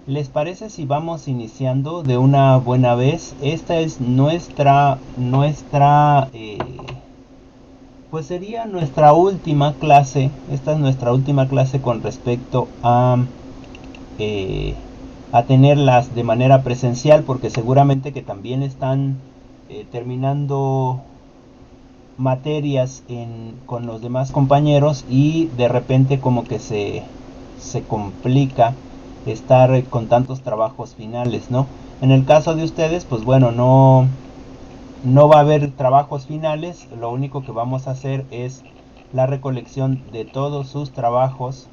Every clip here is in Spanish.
¿Les parece si vamos iniciando de una buena vez? Esta es pues sería nuestra última clase. Esta es nuestra última clase con respecto eh, a tenerlas de manera presencial, porque seguramente que también están terminando materias con los demás compañeros y de repente como que se complica estar con tantos trabajos finales, ¿no? En el caso de ustedes, pues bueno, no va a haber trabajos finales, lo único que vamos a hacer es la recolección de todos sus trabajos,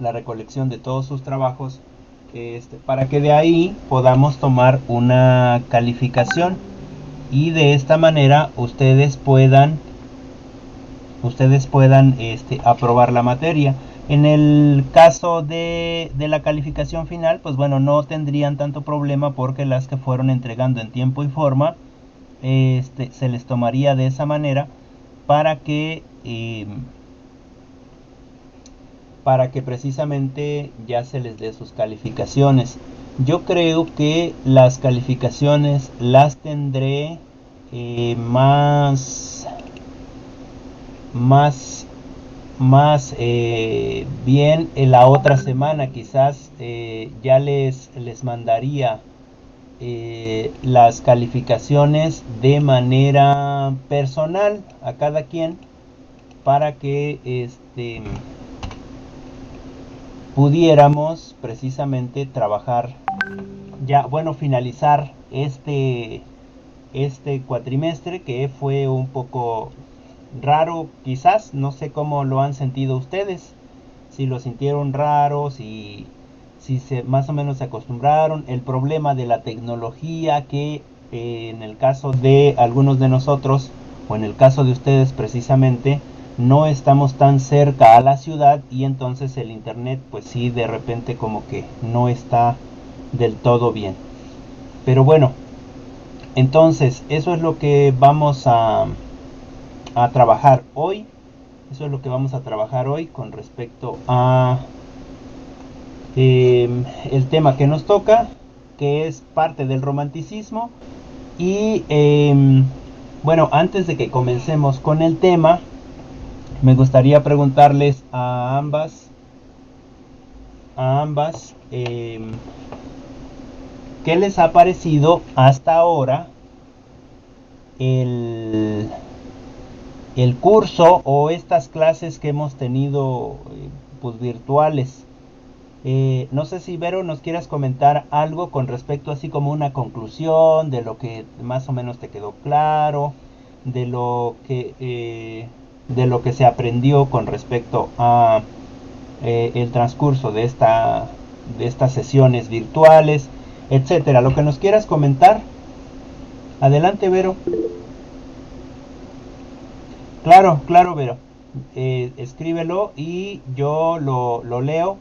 la recolección de todos sus trabajos, para que de ahí podamos tomar una calificación y de esta manera ustedes puedan aprobar la materia. En el caso de la calificación final, pues bueno, no tendrían tanto problema porque las que fueron entregando en tiempo y forma, se les tomaría de esa manera para que precisamente ya se les dé sus calificaciones. Yo creo que las calificaciones las tendré más bien en la otra semana. Quizás ya les mandaría las calificaciones de manera personal a cada quien para que pudiéramos precisamente trabajar ya, bueno, finalizar este cuatrimestre que fue un poco raro. Quizás no sé cómo lo han sentido ustedes, si lo sintieron raro, si más o menos se acostumbraron. El problema de la tecnología que en el caso de algunos de nosotros, o en el caso de ustedes precisamente, no estamos tan cerca a la ciudad y entonces el internet pues sí, de repente como que no está del todo bien. Pero bueno, entonces eso es lo que vamos a trabajar hoy. Eso es lo que vamos a trabajar hoy con respecto a el tema que nos toca, que es parte del romanticismo. Y bueno, antes de que comencemos con el tema, me gustaría preguntarles a ambas, ¿qué les ha parecido hasta ahora el, el curso o estas clases que hemos tenido pues virtuales? No sé si Vero nos quieras comentar algo con respecto, así como una conclusión de lo que más o menos te quedó claro, de lo que se aprendió con respecto a el transcurso de estas sesiones virtuales, etcétera. Lo que nos quieras comentar. Adelante, Vero. Claro, claro, Vero. Escríbelo y yo lo leo.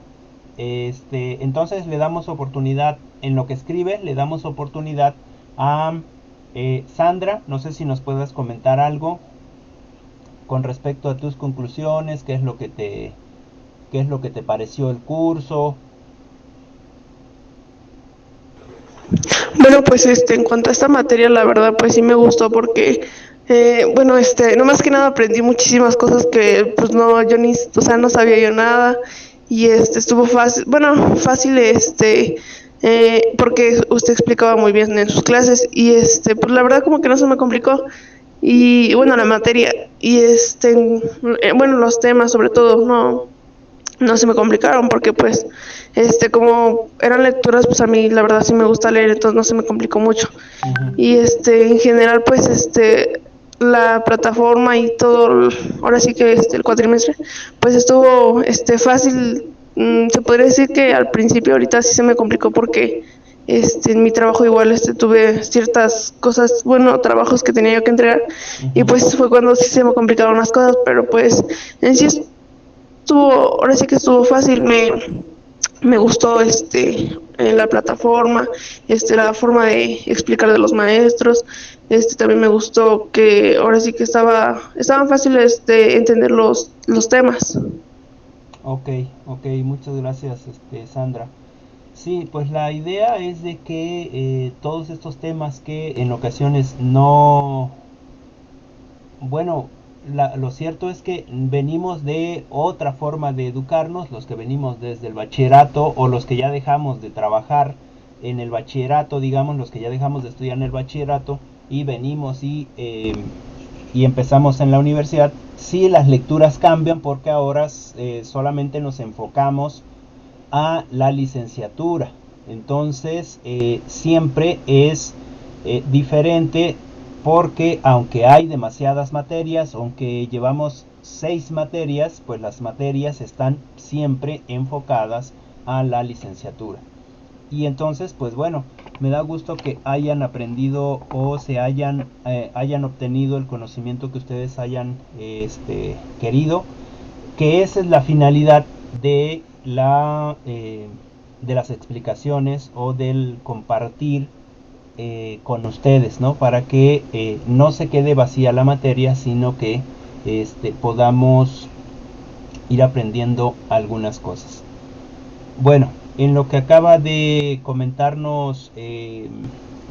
Entonces le damos oportunidad, en lo que escribe, le damos oportunidad a Sandra. No sé si nos puedas comentar algo con respecto a tus conclusiones, qué es lo que te pareció el curso. Bueno, pues en cuanto a esta materia, la verdad, pues sí me gustó porque, bueno, no más que nada aprendí muchísimas cosas que, pues no, yo ni, o sea, no sabía yo nada y estuvo fácil, bueno, fácil, porque usted explicaba muy bien en sus clases y pues la verdad como que no se me complicó y bueno, la materia y bueno, los temas sobre todo, no se me complicaron porque pues como eran lecturas, pues a mí la verdad sí me gusta leer, entonces no se me complicó mucho. Ujú. Y en general pues la plataforma y todo, ahora sí que el cuatrimestre pues estuvo fácil. Se podría decir que al principio, ahorita sí se me complicó porque en mi trabajo igual tuve ciertas cosas, bueno, trabajos que tenía yo que entregar y Ujú. pues fue cuando sí se me complicaron las cosas, pero pues en sí ahora sí que estuvo fácil. Me gustó en la plataforma, la forma de explicar de los maestros. También me gustó que ahora sí que estaban fáciles de entender los temas. Ok, ok, muchas gracias, Sandra. Sí, pues la idea es de que todos estos temas que en ocasiones no, bueno, lo cierto es que venimos de otra forma de educarnos, los que venimos desde el bachillerato o los que ya dejamos de trabajar en el bachillerato, digamos, los que ya dejamos de estudiar en el bachillerato y venimos y empezamos en la universidad. Sí, las lecturas cambian porque ahora solamente nos enfocamos a la licenciatura. Entonces, siempre es diferente porque aunque hay demasiadas materias, aunque llevamos 6 materias, pues las materias están siempre enfocadas a la licenciatura. Y entonces, pues bueno, me da gusto que hayan aprendido o se hayan obtenido el conocimiento que ustedes hayan querido, que esa es la finalidad de de las explicaciones o del compartir con ustedes, ¿no? Para que no se quede vacía la materia, sino que podamos ir aprendiendo algunas cosas. Bueno, en lo que acaba de comentarnos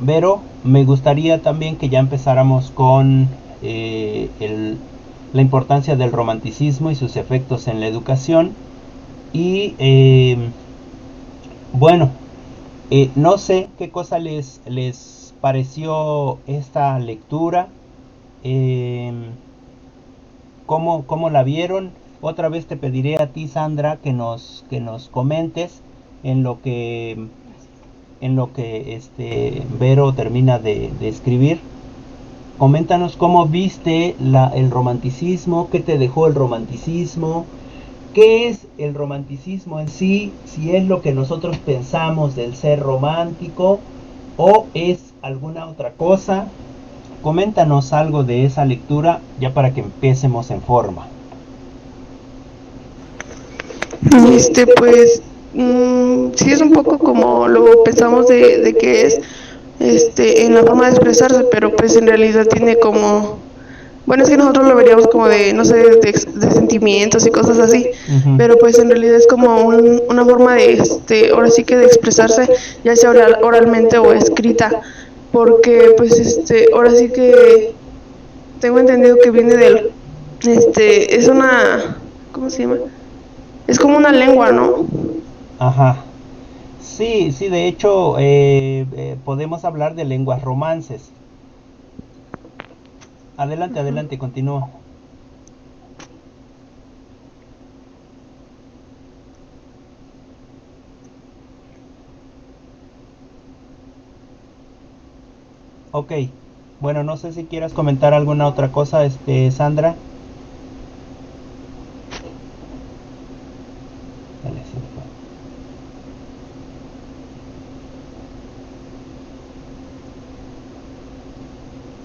Vero, me gustaría también que ya empezáramos con la importancia del romanticismo y sus efectos en la educación. Y bueno, no sé qué cosa les pareció esta lectura, eh, cómo la vieron. Otra vez te pediré a ti, Sandra, que nos comentes en lo que Vero termina de escribir. Coméntanos cómo viste el romanticismo, qué te dejó el romanticismo, qué es el romanticismo en sí, si es lo que nosotros pensamos del ser romántico o es alguna otra cosa. Coméntanos algo de esa lectura ya para que empecemos en forma. Pues sí es un poco como lo pensamos de que es en la forma de expresarse, pero pues en realidad tiene como, bueno, es que nosotros lo veríamos como de, no sé, de sentimientos y cosas así, Ujú. pero pues en realidad es como una forma de, ahora sí que de expresarse, ya sea oralmente o escrita, porque pues ahora sí que tengo entendido que viene del, es una, ¿cómo se llama? Es como una lengua, ¿no? Ajá. Sí, sí, de hecho podemos hablar de lenguas romances. Adelante, adelante, continúa. Ok, bueno, no sé si quieras comentar alguna otra cosa, Sandra. Dale, sí,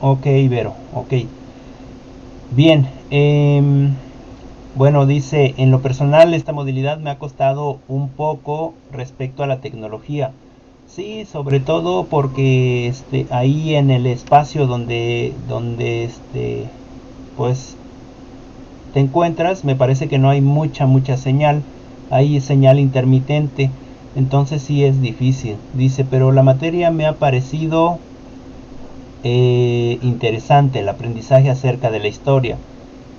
ok, Vero, ok. Bien, bueno, dice, en lo personal esta modalidad me ha costado un poco respecto a la tecnología. Sí, sobre todo porque ahí en el espacio donde pues te encuentras, me parece que no hay mucha señal, hay señal intermitente, entonces sí es difícil. Dice, pero la materia me ha parecido interesante, el aprendizaje acerca de la historia,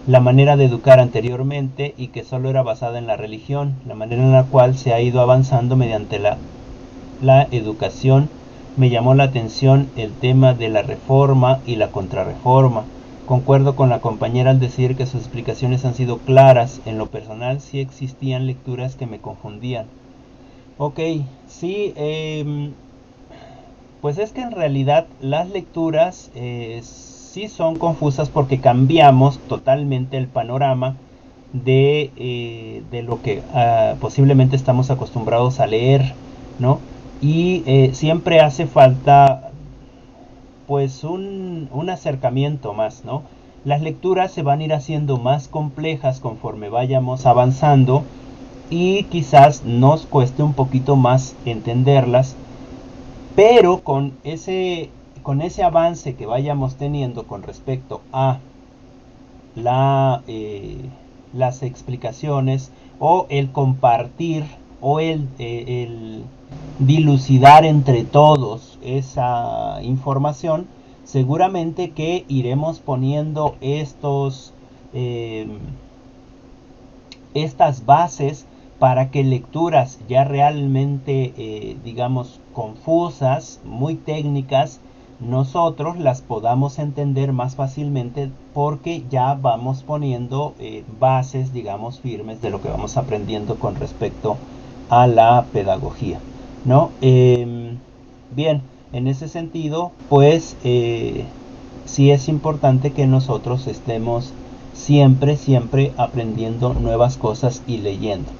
la manera de educar anteriormente y que solo era basada en la religión, la manera en la cual se ha ido avanzando mediante la educación. Me llamó la atención el tema de la reforma y la contrarreforma. Concuerdo con la compañera al decir que sus explicaciones han sido claras. En lo personal sí existían lecturas que me confundían. Ok, sí, pues es que en realidad las lecturas sí son confusas porque cambiamos totalmente el panorama de lo que posiblemente estamos acostumbrados a leer, ¿no? Y siempre hace falta pues un acercamiento más, ¿no? Las lecturas se van a ir haciendo más complejas conforme vayamos avanzando y quizás nos cueste un poquito más entenderlas, pero con ese avance que vayamos teniendo con respecto a la, las explicaciones o el compartir o dilucidar entre todos esa información, seguramente que iremos poniendo estas bases para que lecturas ya realmente, digamos, confusas, muy técnicas, nosotros las podamos entender más fácilmente porque ya vamos poniendo bases, digamos, firmes de lo que vamos aprendiendo con respecto a la pedagogía, ¿no? Bien, en ese sentido, pues sí es importante que nosotros estemos siempre aprendiendo nuevas cosas y leyendo.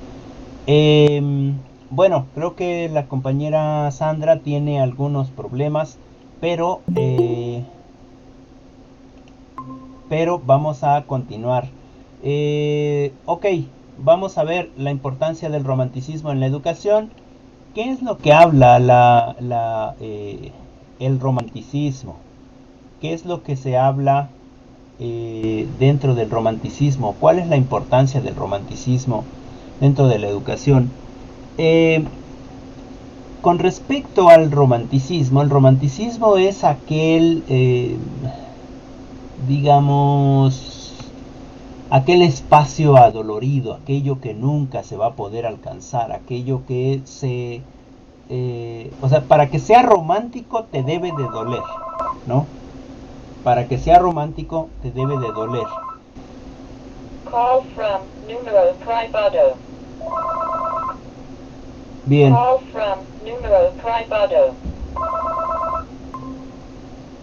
Bueno, creo que la compañera Sandra tiene algunos problemas, pero, pero vamos a continuar. Ok, vamos a ver la importancia del romanticismo en la educación. ¿Qué es lo que habla el romanticismo? ¿Qué es lo que se habla dentro del romanticismo? ¿Cuál es la importancia del romanticismo dentro de la educación? Con respecto al romanticismo, el romanticismo es aquel, digamos, aquel espacio adolorido, aquello que nunca se va a poder alcanzar, aquello que o sea, para que sea romántico te debe de doler, ¿no? Para que sea romántico te debe de doler. Call from numero privado. Bien. Call from numero privado.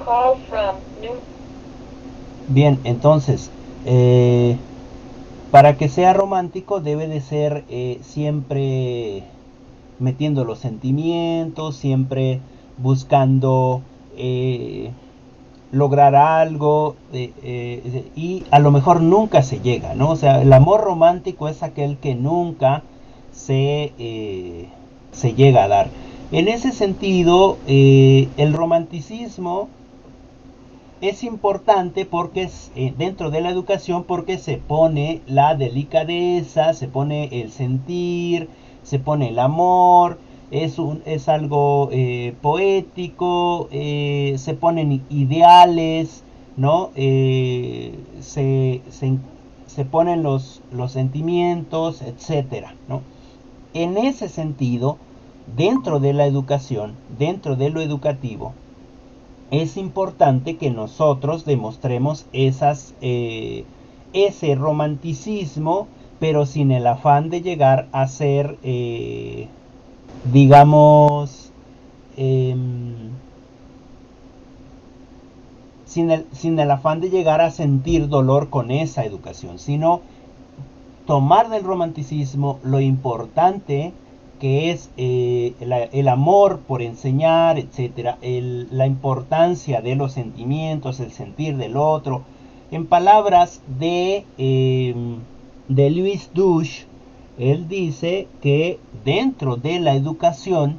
Call from Bien, entonces, para que sea romántico debe de ser siempre metiendo los sentimientos, siempre buscando lograr algo y a lo mejor nunca se llega, ¿no? O sea, el amor romántico es aquel que nunca se llega a dar. En ese sentido, el romanticismo es importante porque es dentro de la educación, porque se pone la delicadeza, se pone el sentir, se pone el amor, es algo poético, se ponen ideales, ¿no? Se ponen los sentimientos, etcétera, ¿no? En ese sentido, dentro de la educación, dentro de lo educativo, es importante que nosotros demostremos ese romanticismo, pero sin el afán de llegar a ser, digamos, sin el afán de llegar a sentir dolor con esa educación, sino tomar del romanticismo lo importante que es el amor por enseñar, etcétera, la importancia de los sentimientos, el sentir del otro. En palabras de Louis Douche, él dice que dentro de la educación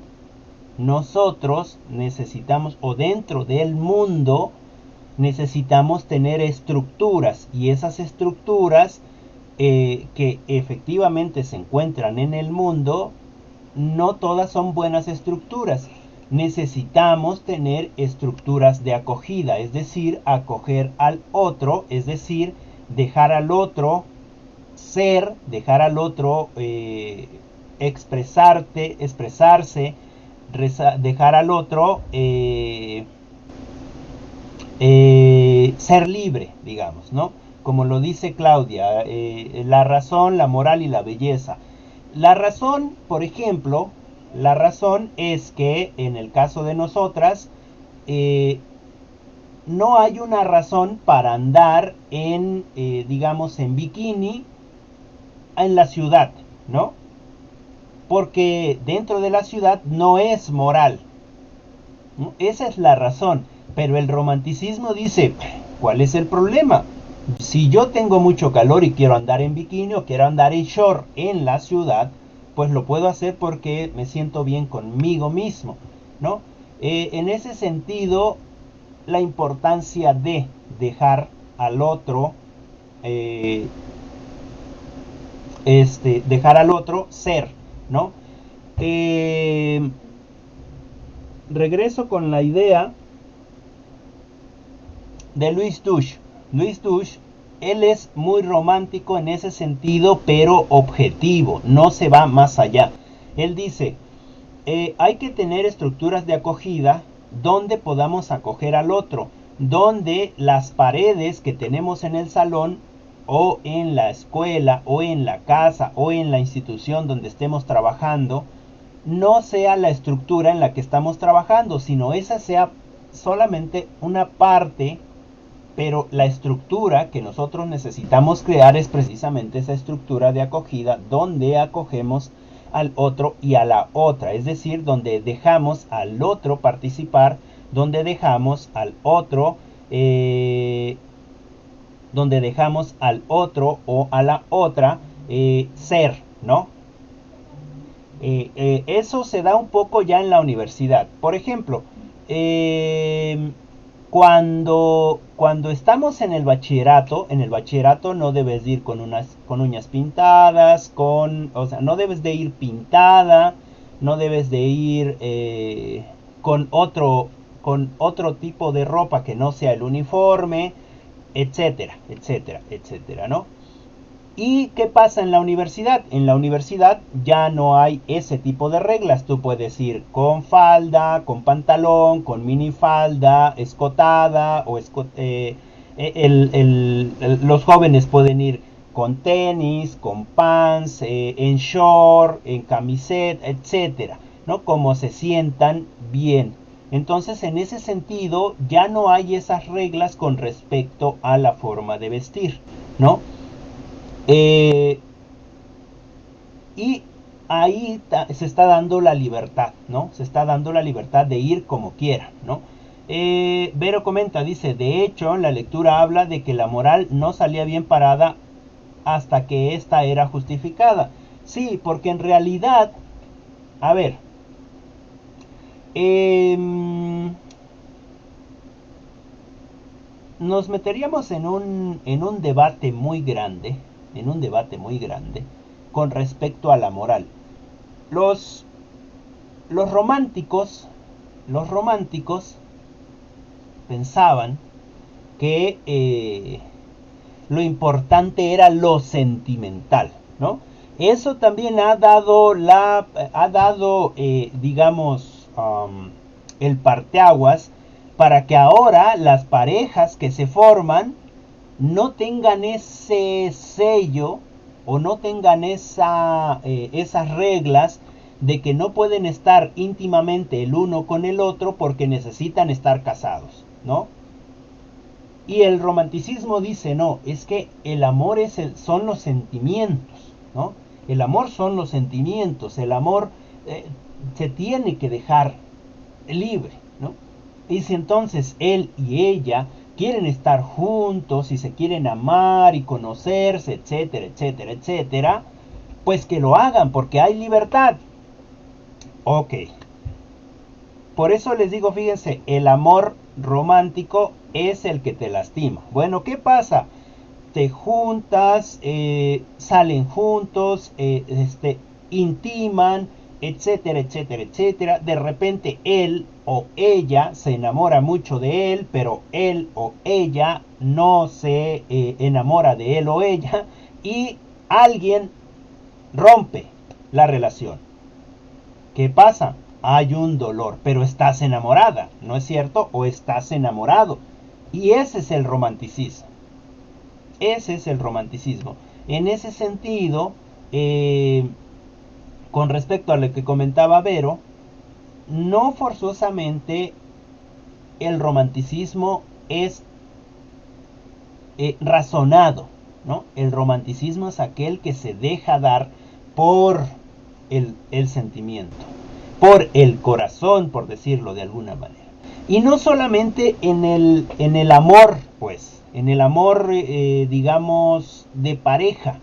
nosotros necesitamos, o dentro del mundo, necesitamos tener estructuras, y esas estructuras que efectivamente se encuentran en el mundo, no todas son buenas estructuras. Necesitamos tener estructuras de acogida, es decir, acoger al otro, es decir, dejar al otro ser, dejar al otro expresarse, dejar al otro ser libre, digamos, ¿no? Como lo dice Claudia, la razón, la moral y la belleza. La razón, por ejemplo, la razón es que en el caso de nosotras, no hay una razón para andar digamos, en bikini en la ciudad, ¿no? Porque dentro de la ciudad no es moral, ¿no? Esa es la razón. Pero el romanticismo dice, ¿cuál es el problema? Si yo tengo mucho calor y quiero andar en bikini o quiero andar en short en la ciudad, pues lo puedo hacer porque me siento bien conmigo mismo, ¿no? En ese sentido, la importancia de dejar al otro, dejar al otro ser, ¿no? regreso con la idea de Luis Douche. Luis Douche, él es muy romántico en ese sentido, pero objetivo, no se va más allá. Él dice, hay que tener estructuras de acogida donde podamos acoger al otro, donde las paredes que tenemos en el salón o en la escuela o en la casa o en la institución donde estemos trabajando no sea la estructura en la que estamos trabajando, sino esa sea solamente una parte, pero la estructura que nosotros necesitamos crear es precisamente esa estructura de acogida donde acogemos al otro y a la otra, es decir, donde dejamos al otro participar, donde dejamos al otro o a la otra ser, ¿no? Eso se da un poco ya en la universidad. Por ejemplo, cuando estamos en el bachillerato no debes de ir con uñas pintadas, o sea, no debes de ir pintada, no debes de ir con otro tipo de ropa que no sea el uniforme, etcétera, etcétera, etcétera, ¿no? ¿Y qué pasa en la universidad? En la universidad ya no hay ese tipo de reglas. Tú puedes ir con falda, con pantalón, con minifalda, escotada, o los jóvenes pueden ir con tenis, con pants, en short, en camiseta, etcétera, ¿no? Como se sientan bien. Entonces, en ese sentido, ya no hay esas reglas con respecto a la forma de vestir, ¿no? Y ahí se está dando la libertad, ¿no? Se está dando la libertad de ir como quiera, ¿no? Vero comenta, dice, de hecho, la lectura habla de que la moral no salía bien parada hasta que esta era justificada. Sí, porque en realidad, a ver, nos meteríamos en un debate muy grande, con respecto a la moral. Los románticos pensaban que lo importante era lo sentimental, ¿no? Eso también ha dado digamos, el parteaguas para que ahora las parejas que se forman no tengan ese sello o no tengan esas reglas de que no pueden estar íntimamente el uno con el otro porque necesitan estar casados, ¿no? Y el romanticismo dice, no, es que el amor son los sentimientos, ¿no? El amor son los sentimientos, el amor se tiene que dejar libre, ¿no? Y si entonces él y ella quieren estar juntos y se quieren amar y conocerse, etcétera, etcétera, etcétera, pues que lo hagan porque hay libertad. Ok. Por eso les digo, fíjense, el amor romántico es el que te lastima. Bueno, ¿qué pasa? Te juntas, salen juntos, intiman, etcétera, etcétera, etcétera. De repente él o ella se enamora mucho de él, pero él o ella no se enamora de él o ella y alguien rompe la relación. ¿Qué pasa? Hay un dolor, pero estás enamorada, ¿no es cierto? O estás enamorado. Y ese es el romanticismo. Ese es el romanticismo. En ese sentido, con respecto a lo que comentaba Vero, no forzosamente el romanticismo es razonado, ¿no? El romanticismo es aquel que se deja dar por el sentimiento, por el corazón, por decirlo de alguna manera. Y no solamente en el amor, pues, en el amor, digamos, de pareja,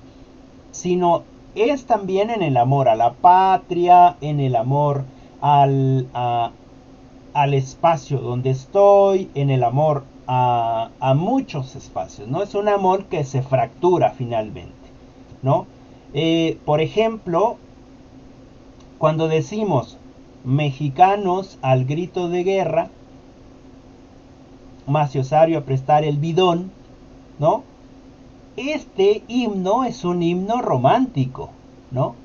sino es también en el amor a la patria, en el amor al espacio donde estoy, en el amor a muchos espacios, ¿no? Es un amor que se fractura finalmente, ¿no? Por ejemplo, cuando decimos mexicanos al grito de guerra, Maciosario a prestar el bidón, ¿no? Este himno es un himno romántico, ¿no?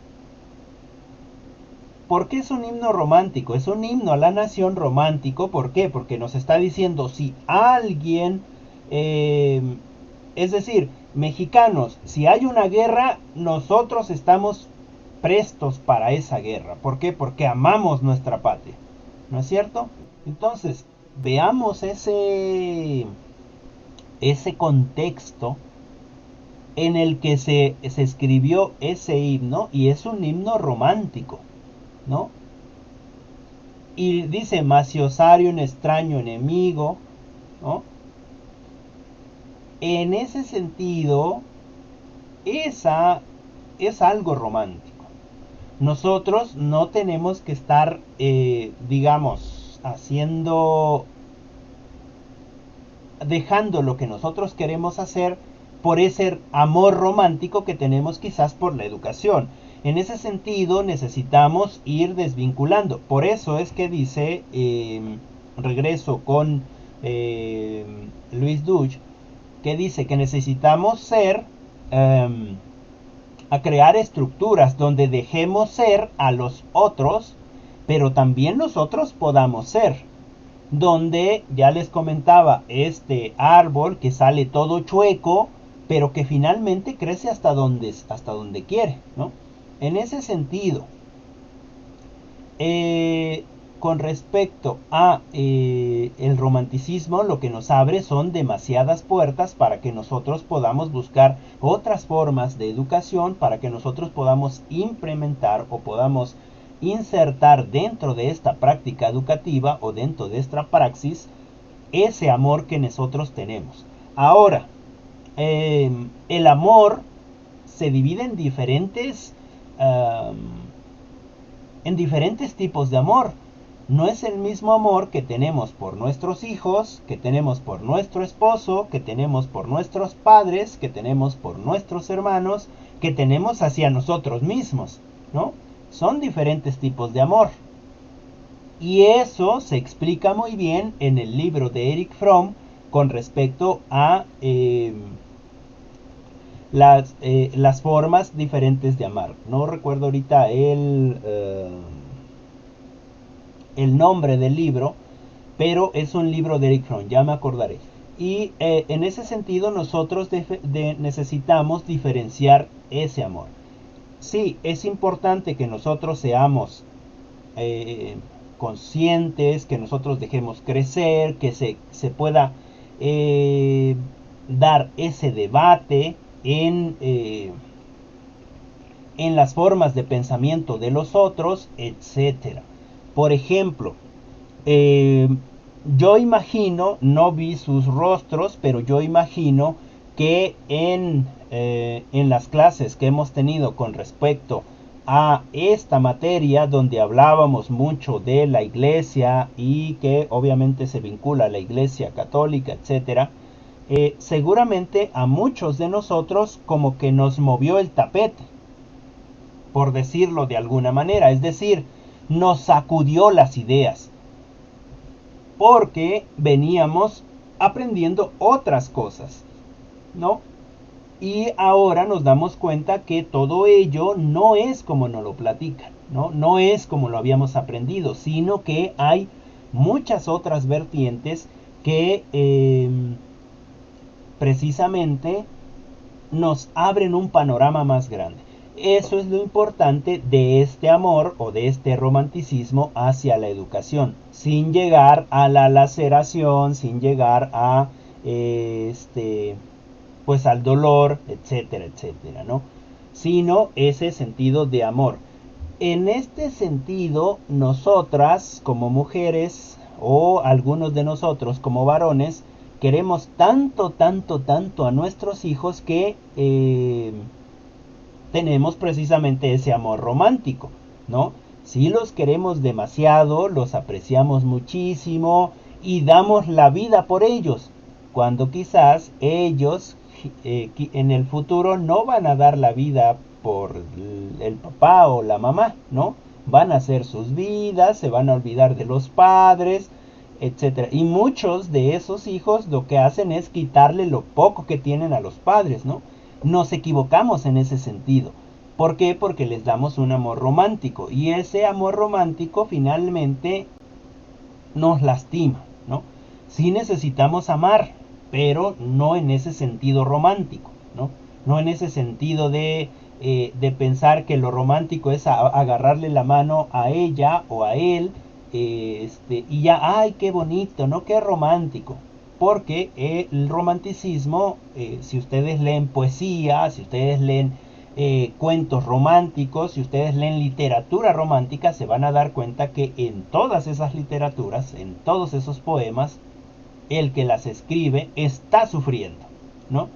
¿Por qué es un himno romántico? Es un himno a la nación romántico. ¿Por qué? Porque nos está diciendo si alguien, es decir, mexicanos, si hay una guerra, nosotros estamos prestos para esa guerra. ¿Por qué? Porque amamos nuestra patria, ¿no es cierto? Entonces, veamos ese contexto en el que se escribió ese himno, y es un himno romántico, ¿no? Y dice Maciosario, un extraño enemigo, ¿no? En ese sentido, esa es algo romántico. Nosotros no tenemos que estar, digamos, dejando lo que nosotros queremos hacer por ese amor romántico que tenemos quizás por la educación. En ese sentido necesitamos ir desvinculando. Por eso es que dice, regreso con Luis Duch, que dice que necesitamos a crear estructuras donde dejemos ser a los otros, pero también nosotros podamos ser. Donde ya les comentaba, este árbol que sale todo chueco, pero que finalmente crece hasta donde quiere, ¿no? En ese sentido, con respecto a el romanticismo, lo que nos abre son demasiadas puertas para que nosotros podamos buscar otras formas de educación, para que nosotros podamos implementar o podamos insertar dentro de esta práctica educativa o dentro de esta praxis ese amor que nosotros tenemos. Ahora, el amor se divide en diferentes tipos de amor. No es el mismo amor que tenemos por nuestros hijos, que tenemos por nuestro esposo, que tenemos por nuestros padres, que tenemos por nuestros hermanos, que tenemos hacia nosotros mismos, ¿no? Son diferentes tipos de amor. Y eso se explica muy bien en el libro de Erich Fromm con respecto a las formas diferentes de amar. No recuerdo ahorita el nombre del libro, pero es un libro de Erich Fromm, ya me acordaré. Y en ese sentido nosotros necesitamos diferenciar ese amor. Sí, es importante que nosotros seamos conscientes, que nosotros dejemos crecer, que se pueda dar ese debate en las formas de pensamiento de los otros, etcétera. Por ejemplo, yo imagino, no vi sus rostros, pero yo imagino que en las clases que hemos tenido con respecto a esta materia, donde hablábamos mucho de la iglesia y que obviamente se vincula a la iglesia católica, etcétera, seguramente a muchos de nosotros como que nos movió el tapete, por decirlo de alguna manera, es decir, nos sacudió las ideas, porque veníamos aprendiendo otras cosas, ¿no? Y ahora nos damos cuenta que todo ello no es como nos lo platican, ¿no? No es como lo habíamos aprendido, sino que hay muchas otras vertientes que precisamente nos abren un panorama más grande. Eso es lo importante de este amor o de este romanticismo hacia la educación, sin llegar a la laceración, sin llegar a pues al dolor, etcétera, etcétera, ¿no? Sino ese sentido de amor. En este sentido, nosotras como mujeres o algunos de nosotros como varones queremos tanto, tanto, tanto a nuestros hijos que tenemos precisamente ese amor romántico, ¿no? Si los queremos demasiado, los apreciamos muchísimo y damos la vida por ellos, cuando quizás ellos en el futuro no van a dar la vida por el papá o la mamá, ¿no? van a hacer sus vidas, se van a olvidar de los padres, etcétera. Y muchos de esos hijos lo que hacen es quitarle lo poco que tienen a los padres, ¿no? Nos equivocamos en ese sentido. ¿Por qué? Porque les damos un amor romántico. Y ese amor romántico finalmente nos lastima, ¿no? Sí necesitamos amar, pero no en ese sentido romántico, ¿no? No en ese sentido de pensar que lo romántico es agarrarle la mano a ella o a él, y ya, ay, qué bonito, ¿no? Qué romántico. Porque el romanticismo, si ustedes leen poesía, si ustedes leen cuentos románticos, si ustedes leen literatura romántica, se van a dar cuenta que en todas esas literaturas, en todos esos poemas, el que las escribe está sufriendo, ¿no?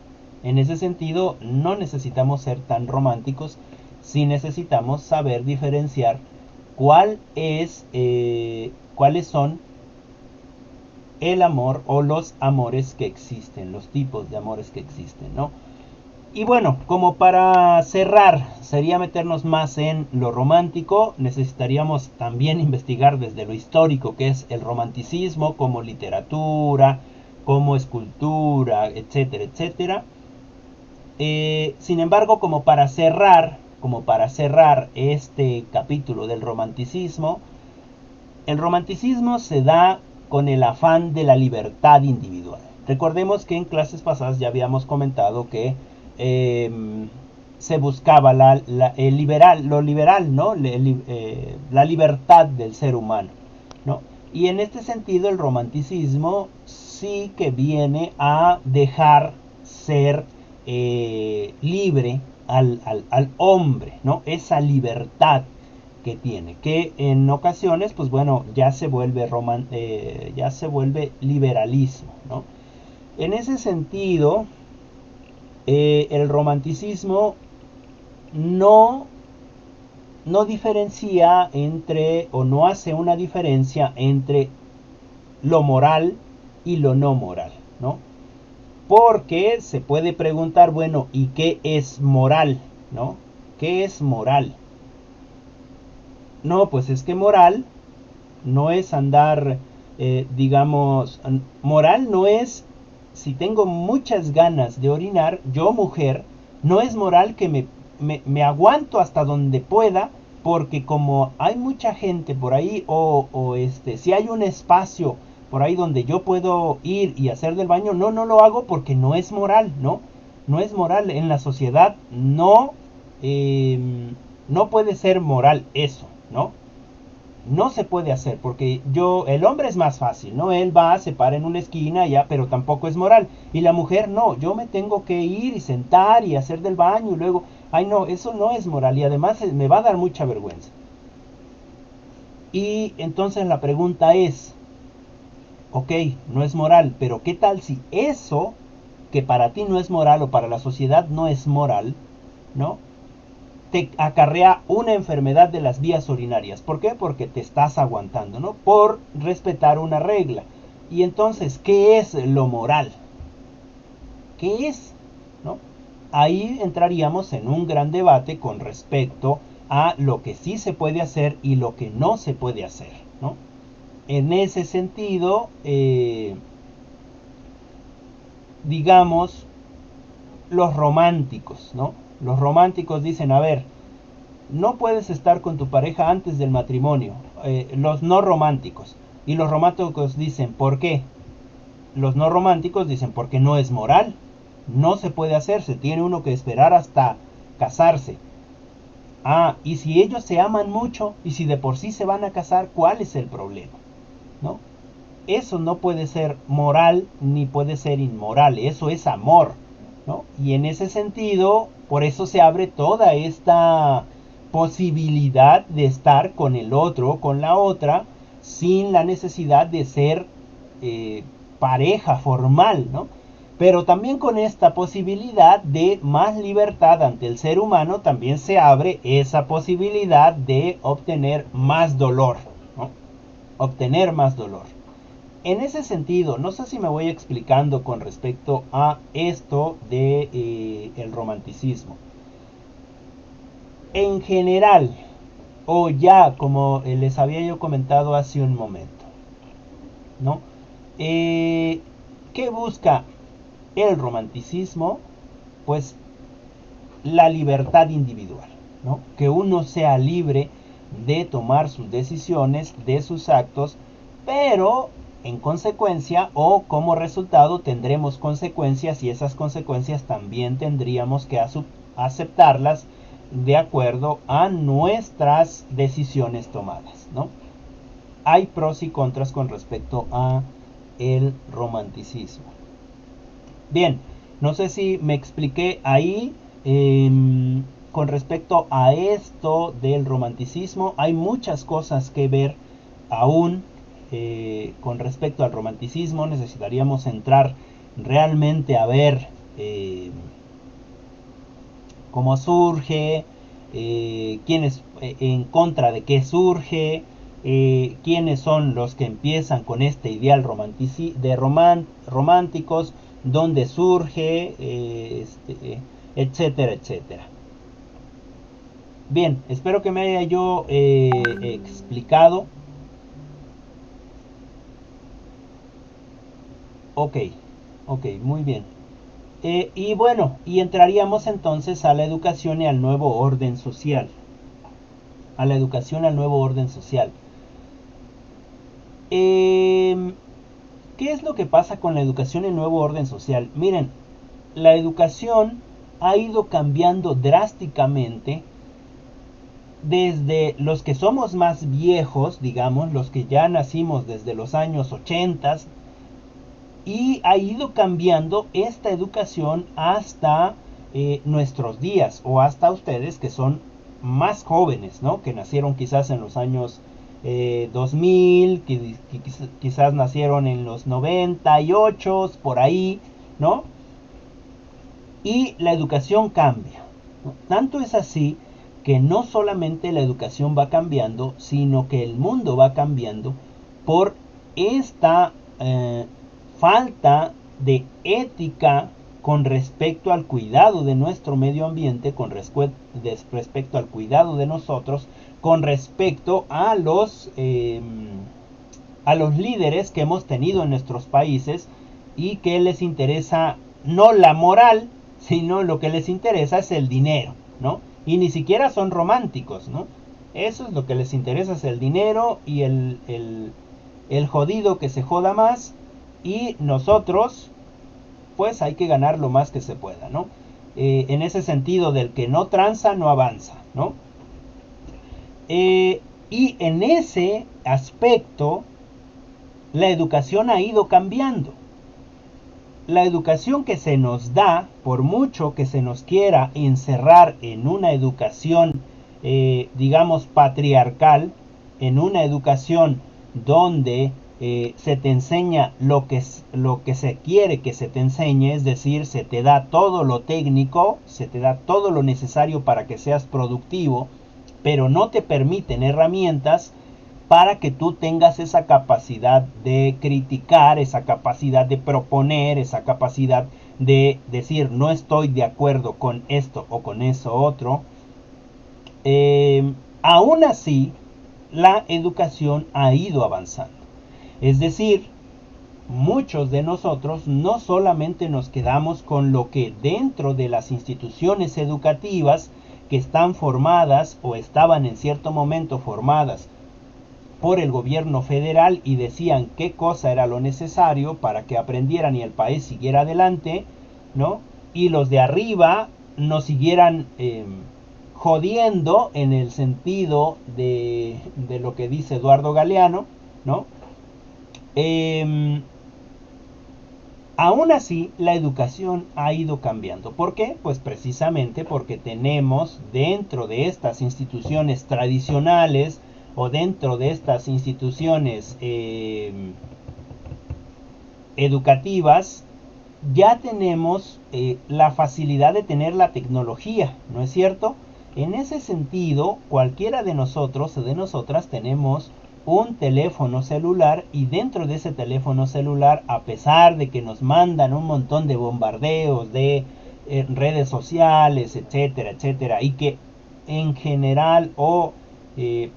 En ese sentido, no necesitamos ser tan románticos, sí necesitamos saber diferenciar cuáles son el amor o los amores que existen, los tipos de amores que existen, ¿no? Y bueno, como para cerrar, sería meternos más en lo romántico, necesitaríamos también investigar desde lo histórico, que es el romanticismo como literatura, como escultura, etcétera, etcétera. Sin embargo, como para cerrar este capítulo del romanticismo, el romanticismo se da con el afán de la libertad individual. Recordemos que en clases pasadas ya habíamos comentado que se buscaba lo liberal, ¿no? La libertad del ser humano, ¿no? Y en este sentido el romanticismo sí que viene a dejar ser libre al hombre, ¿no? Esa libertad que tiene, que en ocasiones, pues bueno, ya se vuelve liberalismo, ¿no? En ese sentido, el romanticismo no diferencia entre, o no hace una diferencia entre lo moral y lo no moral, ¿no? Porque se puede preguntar, bueno, ¿y qué es moral? ¿No? ¿Qué es moral? No, pues es que moral no es andar, digamos, moral no es, si tengo muchas ganas de orinar, yo mujer, no es moral que me aguanto hasta donde pueda, porque como hay mucha gente por ahí, si hay un espacio por ahí donde yo puedo ir y hacer del baño, no lo hago porque no es moral, ¿no? No es moral, en la sociedad no puede ser moral eso, ¿no? No se puede hacer porque el hombre es más fácil, ¿no? Él va, se para en una esquina ya, pero tampoco es moral. Y la mujer no, yo me tengo que ir y sentar y hacer del baño y luego, ay no, eso no es moral y además me va a dar mucha vergüenza. Y entonces la pregunta es, ok, no es moral, pero ¿qué tal si eso que para ti no es moral o para la sociedad no es moral, ¿no? Te acarrea una enfermedad de las vías urinarias. ¿Por qué? Porque te estás aguantando, ¿no? Por respetar una regla. Y entonces, ¿qué es lo moral? ¿Qué es? ¿No? Ahí entraríamos en un gran debate con respecto a lo que sí se puede hacer y lo que no se puede hacer, ¿no? En ese sentido, digamos, los románticos, ¿no? Los románticos dicen, a ver, no puedes estar con tu pareja antes del matrimonio. Los no románticos. Y los románticos dicen, ¿por qué? Los no románticos dicen, porque no es moral. No se puede hacer, se tiene uno que esperar hasta casarse. Ah, y si ellos se aman mucho, y si de por sí se van a casar, ¿cuál es el problema? ¿No? Eso no puede ser moral ni puede ser inmoral, eso es amor, ¿no? Y en ese sentido, por eso se abre toda esta posibilidad de estar con el otro, con la otra, sin la necesidad de ser pareja formal, ¿no? Pero también con esta posibilidad de más libertad ante el ser humano, también se abre esa posibilidad de obtener más dolor, ¿no? Obtener más dolor. En ese sentido, no sé si me voy explicando con respecto a esto de el romanticismo. En general, o ya, como les había yo comentado hace un momento, ¿no? ¿Qué busca el romanticismo? Pues la libertad individual, ¿no? Que uno sea libre de tomar sus decisiones, de sus actos, pero en consecuencia o como resultado tendremos consecuencias, y esas consecuencias también tendríamos que aceptarlas de acuerdo a nuestras decisiones tomadas, ¿no? Hay pros y contras con respecto a el romanticismo. Bien, no sé si me expliqué ahí. Con respecto a esto del romanticismo, hay muchas cosas que ver aún con respecto al romanticismo. Necesitaríamos entrar realmente a ver cómo surge, quiénes, en contra de qué surge, quiénes son los que empiezan con este ideal románticos, dónde surge, etcétera, etcétera. Bien, espero que me haya yo explicado. Ok, muy bien. Y bueno, y entraríamos entonces a la educación y al nuevo orden social. A la educación, al nuevo orden social. ¿Qué es lo que pasa con la educación y el nuevo orden social? Miren, la educación ha ido cambiando drásticamente desde los que somos más viejos, digamos, los que ya nacimos desde los años 80, y ha ido cambiando esta educación hasta nuestros días, o hasta ustedes que son más jóvenes, ¿no? Que nacieron quizás en los años 2000, que quizás nacieron en los 98, por ahí, ¿no? Y la educación cambia, ¿no? Tanto es así que no solamente la educación va cambiando, sino que el mundo va cambiando por esta falta de ética con respecto al cuidado de nuestro medio ambiente, con respecto al cuidado de nosotros, con respecto a los líderes que hemos tenido en nuestros países, y que les interesa no la moral, sino lo que les interesa es el dinero, ¿no? Y ni siquiera son románticos, ¿no? Eso es lo que les interesa, es el dinero y el jodido que se joda más, y nosotros pues hay que ganar lo más que se pueda, ¿no? En ese sentido del que no tranza no avanza, ¿no? Y en ese aspecto la educación ha ido cambiando. La educación que se nos da, por mucho que se nos quiera encerrar en una educación, digamos, patriarcal, en una educación donde se te enseña lo que se quiere que se te enseñe, es decir, se te da todo lo técnico, se te da todo lo necesario para que seas productivo, pero no te permiten herramientas para que tú tengas esa capacidad de criticar, esa capacidad de proponer, esa capacidad de decir no estoy de acuerdo con esto o con eso otro. Aún así, la educación ha ido avanzando. Es decir, muchos de nosotros no solamente nos quedamos con lo que dentro de las instituciones educativas que están formadas o estaban en cierto momento formadas por el gobierno federal y decían qué cosa era lo necesario para que aprendieran y el país siguiera adelante, ¿no? Y los de arriba nos siguieran jodiendo en el sentido de lo que dice Eduardo Galeano, ¿no? Aún así, la educación ha ido cambiando. ¿Por qué? Pues precisamente porque tenemos dentro de estas instituciones tradicionales o dentro de estas instituciones educativas, ya tenemos la facilidad de tener la tecnología, ¿no es cierto? En ese sentido, cualquiera de nosotros o de nosotras tenemos un teléfono celular, y dentro de ese teléfono celular, a pesar de que nos mandan un montón de bombardeos de redes sociales, etcétera, etcétera, y que en general o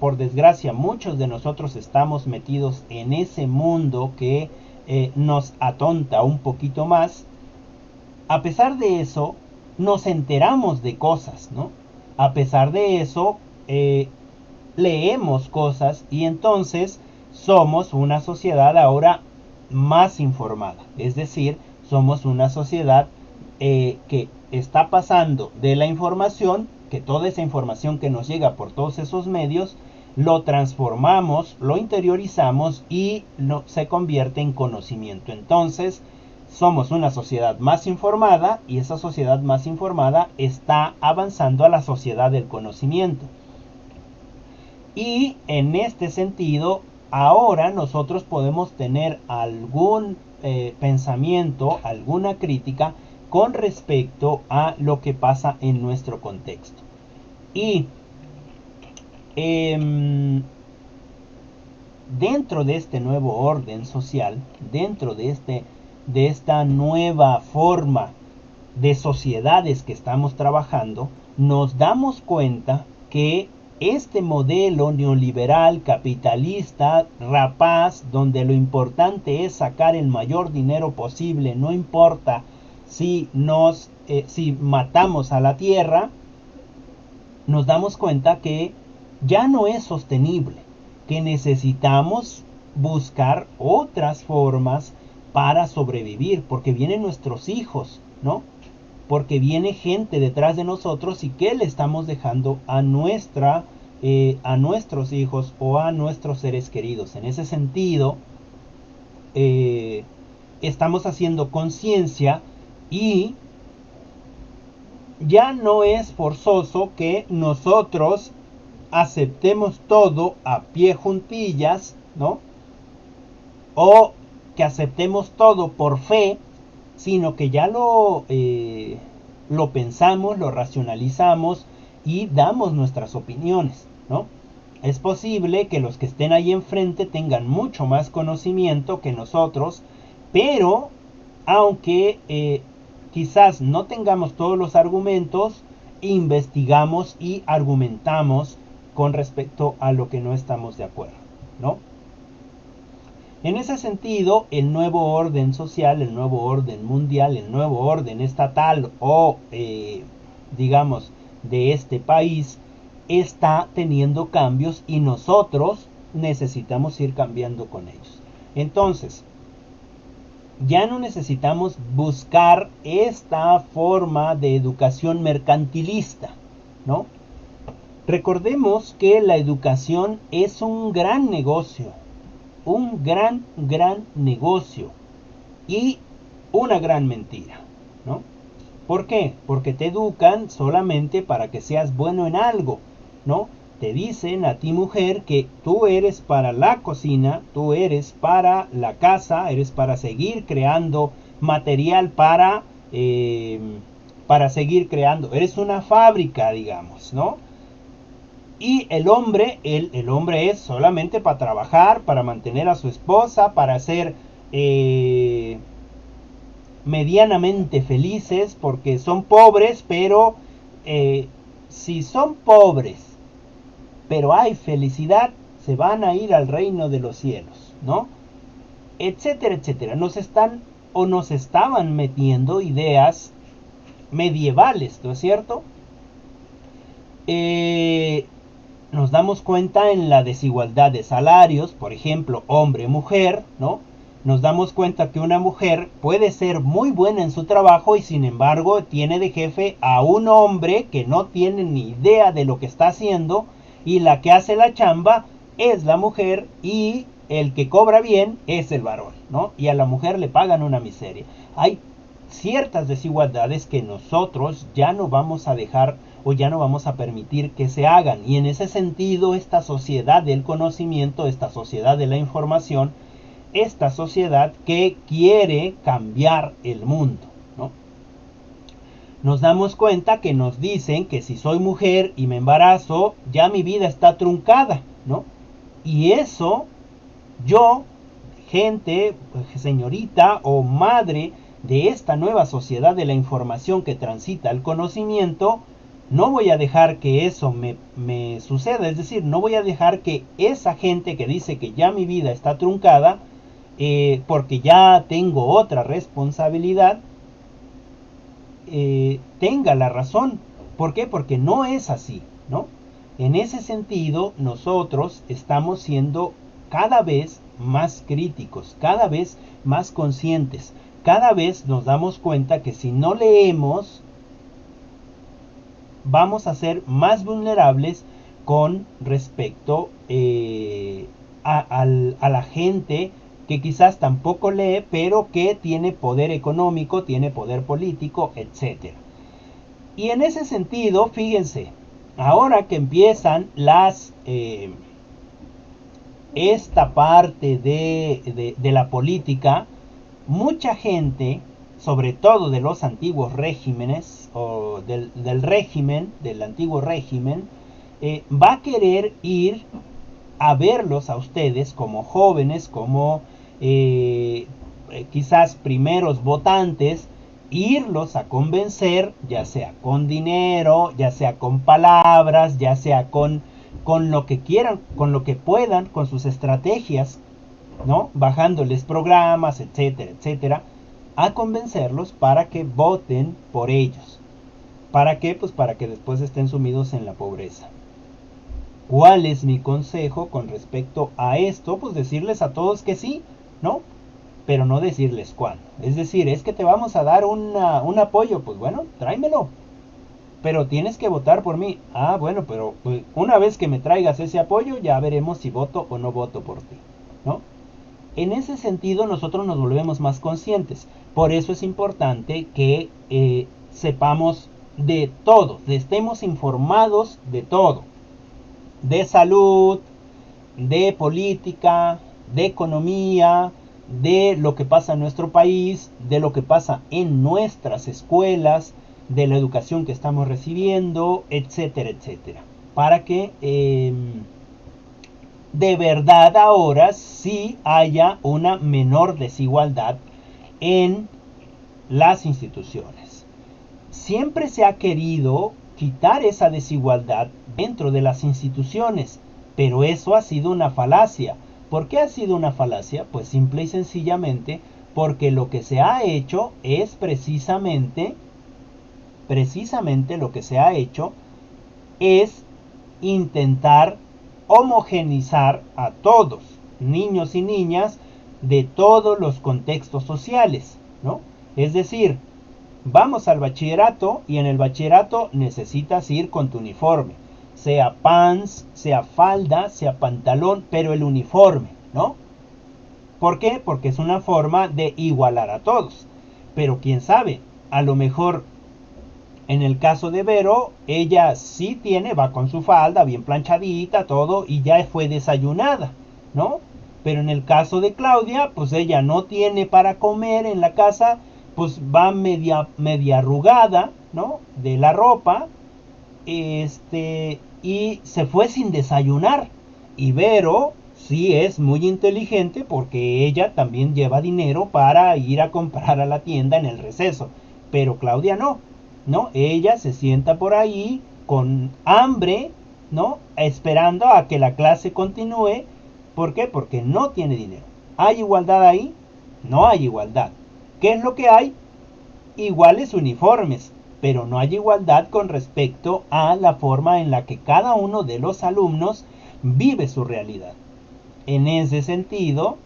por desgracia, muchos de nosotros estamos metidos en ese mundo que nos atonta un poquito más. A pesar de eso, nos enteramos de cosas, ¿no? A pesar de eso, leemos cosas y entonces somos una sociedad ahora más informada. Es decir, somos una sociedad que está pasando de la información, que toda esa información que nos llega por todos esos medios, lo transformamos, lo interiorizamos y se convierte en conocimiento. Entonces, somos una sociedad más informada y esa sociedad más informada está avanzando a la sociedad del conocimiento. Y en este sentido, ahora nosotros podemos tener algún pensamiento, alguna crítica con respecto a lo que pasa en nuestro contexto. Y dentro de este nuevo orden social, dentro de esta nueva forma de sociedades que estamos trabajando, nos damos cuenta que este modelo neoliberal, capitalista, rapaz, donde lo importante es sacar el mayor dinero posible, no importa si matamos a la tierra, nos damos cuenta que ya no es sostenible, que necesitamos buscar otras formas para sobrevivir, porque vienen nuestros hijos, ¿no? Porque viene gente detrás de nosotros y ¿qué le estamos dejando a nuestros hijos o a nuestros seres queridos? En ese sentido, estamos haciendo conciencia y ya no es forzoso que nosotros aceptemos todo a pie juntillas, ¿no? O que aceptemos todo por fe, sino que ya lo pensamos, lo racionalizamos y damos nuestras opiniones, ¿no? Es posible que los que estén ahí enfrente tengan mucho más conocimiento que nosotros, pero aunque quizás no tengamos todos los argumentos, investigamos y argumentamos con respecto a lo que no estamos de acuerdo, ¿no? En ese sentido, el nuevo orden social, el nuevo orden mundial, el nuevo orden estatal o, digamos, de este país, está teniendo cambios y nosotros necesitamos ir cambiando con ellos. Entonces, ya no necesitamos buscar esta forma de educación mercantilista, ¿no? Recordemos que la educación es un gran negocio, un gran negocio y una gran mentira, ¿no? ¿Por qué? Porque te educan solamente para que seas bueno en algo, ¿no? Te dicen a ti, mujer, que tú eres para la cocina, tú eres para la casa, eres para seguir creando material para seguir creando, eres una fábrica, digamos, ¿no? Y el hombre es solamente para trabajar, para mantener a su esposa, para ser medianamente felices, porque son pobres, pero si son pobres, pero hay felicidad, se van a ir al reino de los cielos, ¿no? Etcétera, etcétera. Nos estaban metiendo ideas medievales, ¿no es cierto? Nos damos cuenta en la desigualdad de salarios, por ejemplo, hombre-mujer, ¿no? Nos damos cuenta que una mujer puede ser muy buena en su trabajo y sin embargo tiene de jefe a un hombre que no tiene ni idea de lo que está haciendo y la que hace la chamba es la mujer y el que cobra bien es el varón, ¿no? Y a la mujer le pagan una miseria. Hay ciertas desigualdades que nosotros ya no vamos a dejar o ya no vamos a permitir que se hagan. Y en ese sentido, esta sociedad del conocimiento, esta sociedad de la información, esta sociedad que quiere cambiar el mundo, ¿no? Nos damos cuenta que nos dicen que si soy mujer y me embarazo, ya mi vida está truncada, ¿no? Y eso, yo, gente, señorita o madre de esta nueva sociedad de la información que transita el conocimiento, no voy a dejar que eso me suceda, es decir, no voy a dejar que esa gente que dice que ya mi vida está truncada, porque ya tengo otra responsabilidad, tenga la razón. ¿Por qué? Porque no es así, ¿no? En ese sentido, nosotros estamos siendo cada vez más críticos, cada vez más conscientes, cada vez nos damos cuenta que si no leemos, vamos a ser más vulnerables con respecto a la gente que quizás tampoco lee, pero que tiene poder económico, tiene poder político, etc. Y en ese sentido, fíjense, ahora que empiezan esta parte de la política, mucha gente, sobre todo de los antiguos regímenes, o del régimen, del antiguo régimen, va a querer ir a verlos a ustedes como jóvenes, como quizás primeros votantes, irlos a convencer, ya sea con dinero, ya sea con palabras, ya sea con lo que quieran, con lo que puedan, con sus estrategias, ¿no? Bajándoles programas, etcétera, etcétera, a convencerlos para que voten por ellos. ¿Para qué? Pues para que después estén sumidos en la pobreza. ¿Cuál es mi consejo con respecto a esto? Pues decirles a todos que sí, ¿no? Pero no decirles cuándo. Es decir, es que te vamos a dar un apoyo, pues bueno, tráemelo. Pero tienes que votar por mí. Ah, bueno, pero pues, una vez que me traigas ese apoyo, ya veremos si voto o no voto por ti, ¿no? En ese sentido, nosotros nos volvemos más conscientes. Por eso es importante que sepamos de todo, estemos informados de todo. De salud, de política, de economía, de lo que pasa en nuestro país, de lo que pasa en nuestras escuelas, de la educación que estamos recibiendo, etcétera, etcétera. Para que de verdad ahora sí haya una menor desigualdad en las instituciones. Siempre se ha querido quitar esa desigualdad dentro de las instituciones, pero eso ha sido una falacia. ¿Por qué ha sido una falacia? Pues simple y sencillamente porque lo que se ha hecho es precisamente lo que se ha hecho es intentar homogenizar a todos, niños y niñas de todos los contextos sociales, ¿no? Es decir, vamos al bachillerato y en el bachillerato necesitas ir con tu uniforme, sea pants, sea falda, sea pantalón, pero el uniforme, ¿no? ¿Por qué? Porque es una forma de igualar a todos. Pero quién sabe, a lo mejor en el caso de Vero, ella sí va con su falda bien planchadita, todo, y ya fue desayunada, ¿no? Pero en el caso de Claudia, pues ella no tiene para comer en la casa, pues va media arrugada, ¿no? De la ropa, y se fue sin desayunar. Y Vero sí es muy inteligente porque ella también lleva dinero para ir a comprar a la tienda en el receso, pero Claudia no. ¿No? Ella se sienta por ahí con hambre, ¿no? Esperando a que la clase continúe. ¿Por qué? Porque no tiene dinero. ¿Hay igualdad ahí? No hay igualdad. ¿Qué es lo que hay? Iguales uniformes, pero no hay igualdad con respecto a la forma en la que cada uno de los alumnos vive su realidad. En ese sentido,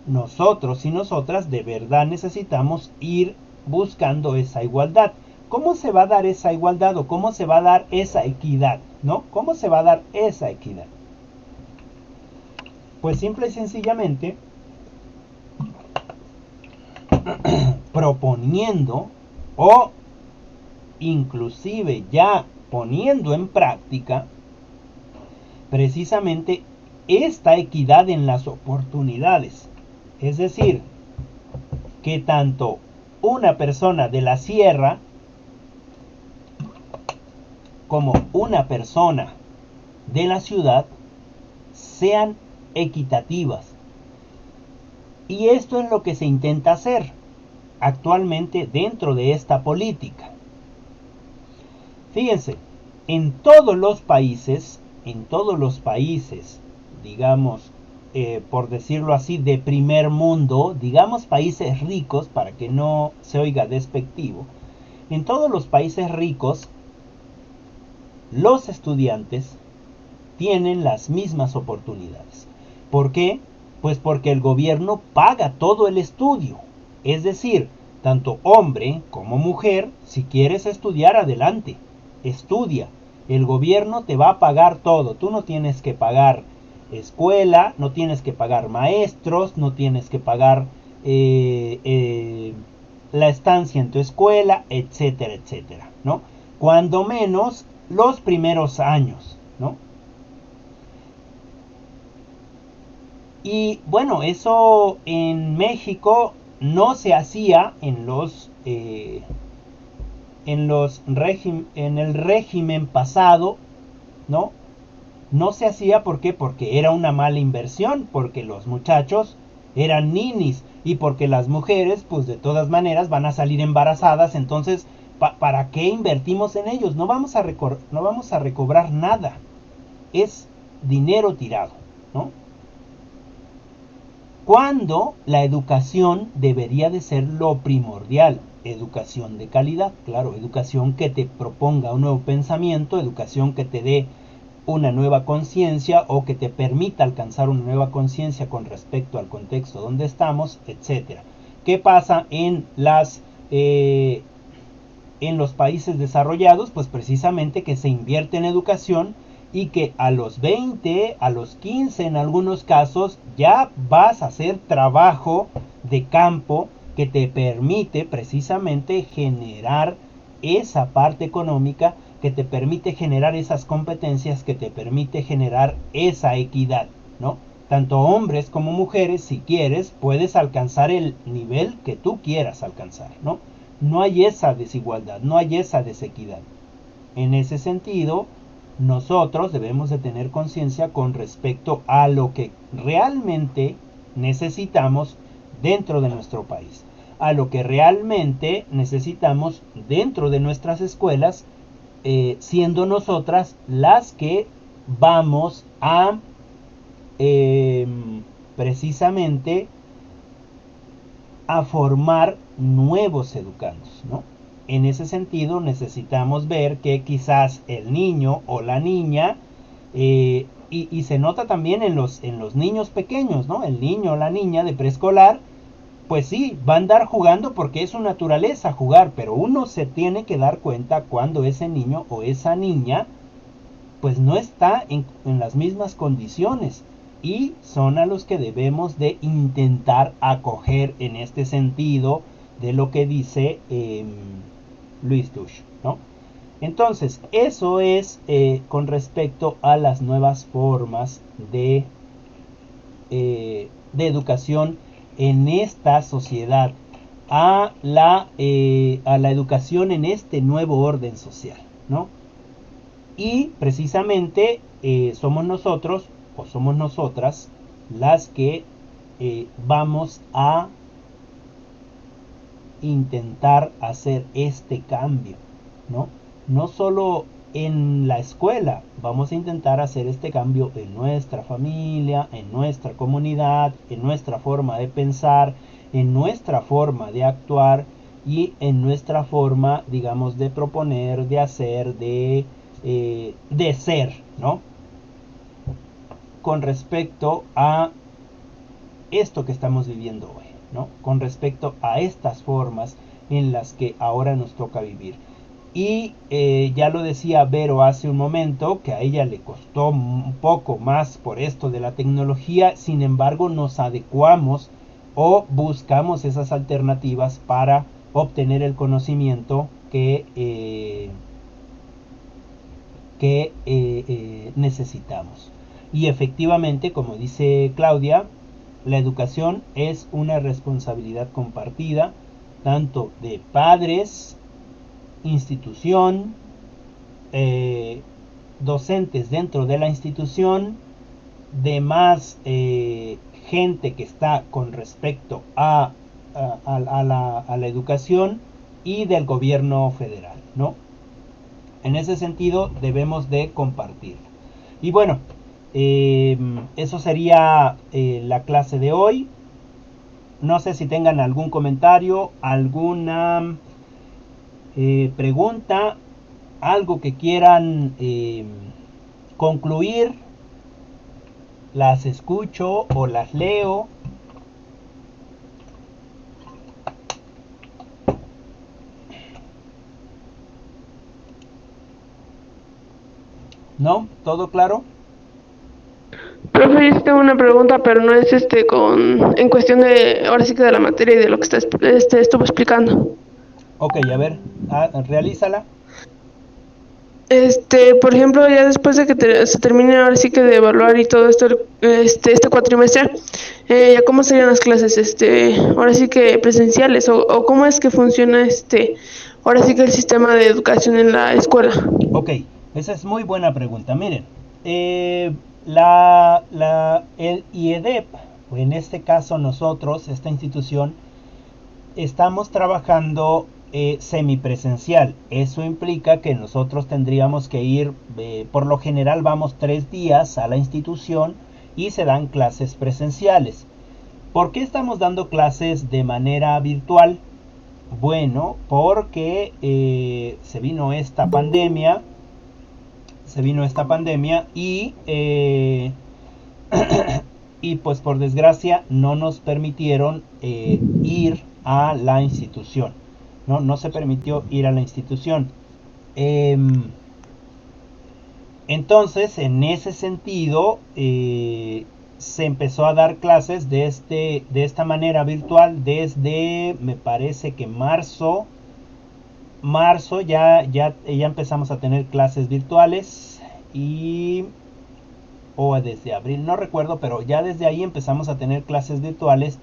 nosotros y nosotras de verdad necesitamos ir buscando esa igualdad. ¿Cómo se va a dar esa igualdad o cómo se va a dar esa equidad? ¿No? ¿Cómo se va a dar esa equidad? Pues simple y sencillamente proponiendo o inclusive ya poniendo en práctica precisamente esta equidad en las oportunidades. Es decir, que tanto una persona de la sierra como una persona de la ciudad sean equitativas. Y esto es lo que se intenta hacer actualmente dentro de esta política. Fíjense, en todos los países, digamos, por decirlo así, de primer mundo, digamos países ricos, para que no se oiga despectivo, en todos los países ricos, los estudiantes tienen las mismas oportunidades. ¿Por qué? Pues porque el gobierno paga todo el estudio. Es decir, tanto hombre como mujer, si quieres estudiar, adelante, estudia. El gobierno te va a pagar todo. Tú no tienes que pagar escuela, no tienes que pagar maestros, no tienes que pagar la estancia en tu escuela, etcétera, etcétera, ¿no? Cuando menos los primeros años, ¿no? Y bueno, eso en México no se hacía en en el régimen pasado, ¿no? No se hacía, ¿por qué? Porque era una mala inversión, porque los muchachos eran ninis y porque las mujeres, pues de todas maneras van a salir embarazadas, entonces ¿para qué invertimos en ellos? No vamos a recobrar nada, es dinero tirado, ¿no? Cuando la educación debería de ser lo primordial, educación de calidad, claro, educación que te proponga un nuevo pensamiento, educación que te dé una nueva conciencia o que te permita alcanzar una nueva conciencia con respecto al contexto donde estamos, etcétera. ¿Qué pasa en los países desarrollados? Pues precisamente que se invierte en educación y que a los 20, a los 15 en algunos casos, ya vas a hacer trabajo de campo que te permite precisamente generar esa parte económica, que te permite generar esas competencias, que te permite generar esa equidad, ¿no? Tanto hombres como mujeres, si quieres, puedes alcanzar el nivel que tú quieras alcanzar, ¿no? No hay esa desigualdad, no hay esa desequidad. En ese sentido, nosotros debemos de tener conciencia con respecto a lo que realmente necesitamos dentro de nuestro país, a lo que realmente necesitamos dentro de nuestras escuelas, siendo nosotras las que vamos a precisamente a formar nuevos educandos, ¿no? En ese sentido necesitamos ver que quizás el niño o la niña, y se nota también en los niños pequeños, ¿no? El niño o la niña de preescolar, pues sí, va a andar jugando porque es su naturaleza jugar, pero uno se tiene que dar cuenta cuando ese niño o esa niña pues no está en las mismas condiciones, y son a los que debemos de intentar acoger en este sentido de lo que dice Luis Dush, ¿no? Entonces, eso es con respecto a las nuevas formas de educación en esta sociedad, a la educación en este nuevo orden social, ¿no? Y precisamente somos nosotros o somos nosotras las que vamos a intentar hacer este cambio, ¿no? No solo en la escuela, vamos a intentar hacer este cambio en nuestra familia, en nuestra comunidad, en nuestra forma de pensar, en nuestra forma de actuar y en nuestra forma, digamos, de proponer, de hacer, de ser, ¿no? Con respecto a esto que estamos viviendo hoy, ¿no? Con respecto a estas formas en las que ahora nos toca vivir. Y ya lo decía Vero hace un momento, que a ella le costó un poco más por esto de la tecnología, sin embargo nos adecuamos o buscamos esas alternativas para obtener el conocimiento que necesitamos. Y efectivamente, como dice Claudia, la educación es una responsabilidad compartida, tanto de padres, institución, docentes dentro de la institución, de más gente que está con respecto a la educación, y del gobierno federal, ¿no? En ese sentido debemos de compartir. Y bueno, eso sería la clase de hoy. No sé si tengan algún comentario, alguna pregunta, algo que quieran concluir. Las escucho o las leo. ¿No? ¿Todo claro? Profe, yo sí tengo una pregunta, pero no es en cuestión de, ahora sí que de la materia y de lo que estuvo explicando. Ok, a ver, realízala. Por ejemplo, ya después de que se termine ahora sí que de evaluar y todo esto, este cuatrimestre, ya cómo serían las clases, ahora sí que presenciales, o cómo es que funciona ahora sí que el sistema de educación en la escuela. Ok, esa es muy buena pregunta. Miren, el IEDEP, o en este caso nosotros, esta institución, estamos trabajando semipresencial. Eso implica que nosotros tendríamos que ir, por lo general vamos 3 días a la institución y se dan clases presenciales. ¿Por qué estamos dando clases de manera virtual? Bueno, porque se vino esta pandemia y pues por desgracia no nos permitieron ir a la institución. No se permitió ir a la institución. Entonces, en ese sentido, se empezó a dar clases de esta manera virtual desde, me parece que marzo ya empezamos a tener clases virtuales o desde abril, no recuerdo, pero ya desde ahí empezamos a tener clases virtuales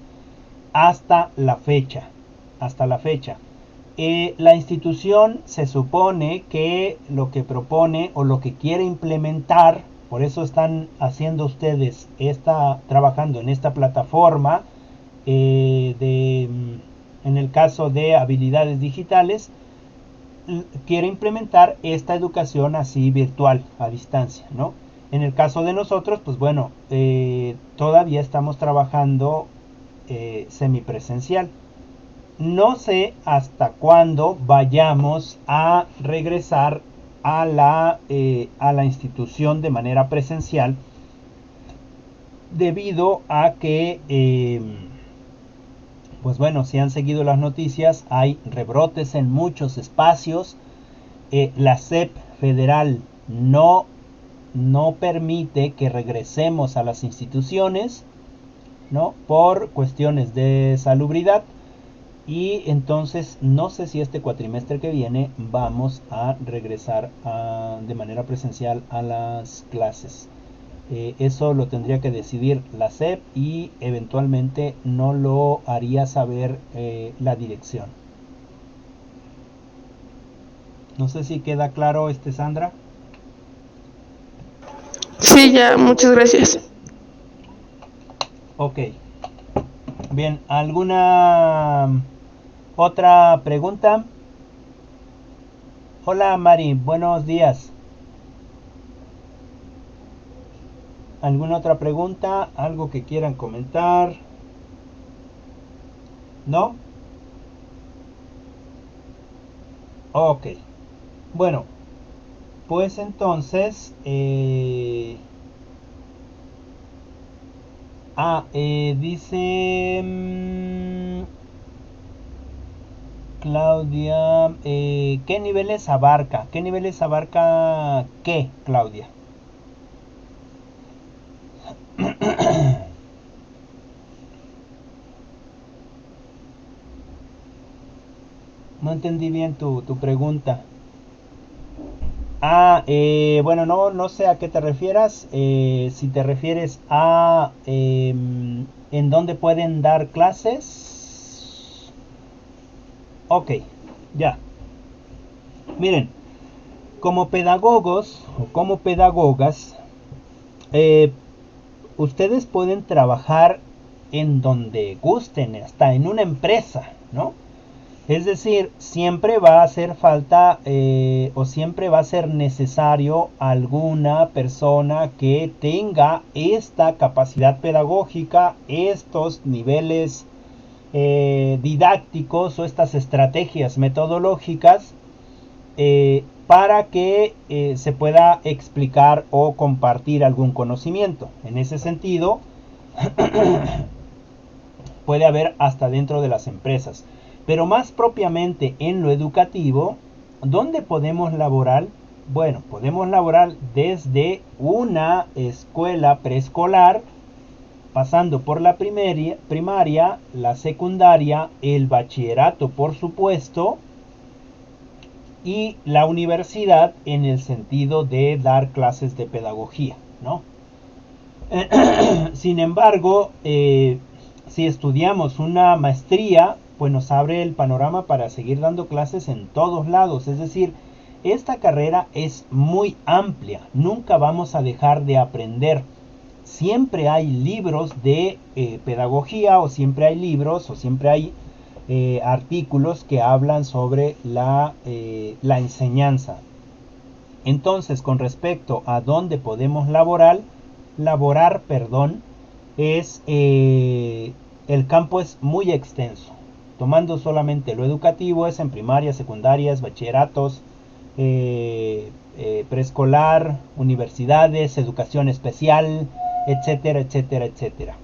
hasta la fecha. Hasta la fecha. La institución se supone que lo que propone o lo que quiere implementar, por eso están haciendo ustedes, trabajando en esta plataforma en el caso de habilidades digitales, quiere implementar esta educación así virtual, a distancia, ¿no? En el caso de nosotros, pues bueno, todavía estamos trabajando semipresencial. No sé hasta cuándo vayamos a regresar a la institución de manera presencial, debido a que, pues bueno, si han seguido las noticias, hay rebrotes en muchos espacios. La SEP federal no permite que regresemos a las instituciones, ¿no? Por cuestiones de salubridad. Y entonces no sé si este cuatrimestre que viene vamos a regresar de manera presencial a las clases. Eso lo tendría que decidir la SEP y eventualmente no lo haría saber la dirección. No sé si queda claro, Sandra. Sí, ya, muchas gracias. Ok. Bien, ¿alguna otra pregunta? Hola Mari, buenos días. ¿Alguna otra pregunta? ¿Algo que quieran comentar? ¿No? Ok. Bueno, pues entonces... dice... Claudia, ¿qué niveles abarca? ¿Qué niveles abarca qué, Claudia? No entendí bien tu pregunta. Bueno, no sé a qué te refieras. Si te refieres a en dónde pueden dar clases. Ok, ya. Miren, como pedagogos o como pedagogas, eh, ustedes pueden trabajar en donde gusten, hasta en una empresa, ¿no? Es decir, siempre va a hacer falta o siempre va a ser necesario alguna persona que tenga esta capacidad pedagógica, estos niveles didácticos o estas estrategias metodológicas para que se pueda explicar o compartir algún conocimiento. En ese sentido, puede haber hasta dentro de las empresas. Pero más propiamente en lo educativo, ¿dónde podemos laborar? Bueno, podemos laborar desde una escuela preescolar, pasando por la primaria, la secundaria, el bachillerato, por supuesto, y la universidad en el sentido de dar clases de pedagogía, ¿no? Sin embargo, si estudiamos una maestría, pues nos abre el panorama para seguir dando clases en todos lados. Es decir, esta carrera es muy amplia, nunca vamos a dejar de aprender. Siempre hay libros de pedagogía, o siempre hay libros, o siempre hay artículos que hablan sobre la enseñanza. Entonces, con respecto a dónde podemos laborar, es el campo es muy extenso. Tomando solamente lo educativo, es en primarias, secundarias, bachilleratos, preescolar, universidades, educación especial, etcétera, etcétera, etcétera.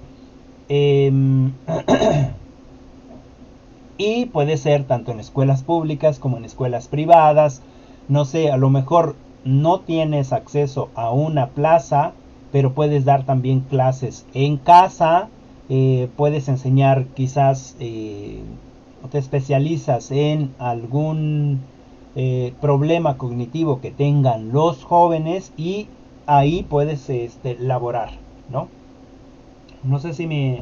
Y puede ser tanto en escuelas públicas como en escuelas privadas. No sé, a lo mejor no tienes acceso a una plaza, pero puedes dar también clases en casa. Puedes enseñar quizás, te especializas en algún problema cognitivo que tengan los jóvenes y ahí puedes laborar, ¿no? No sé si me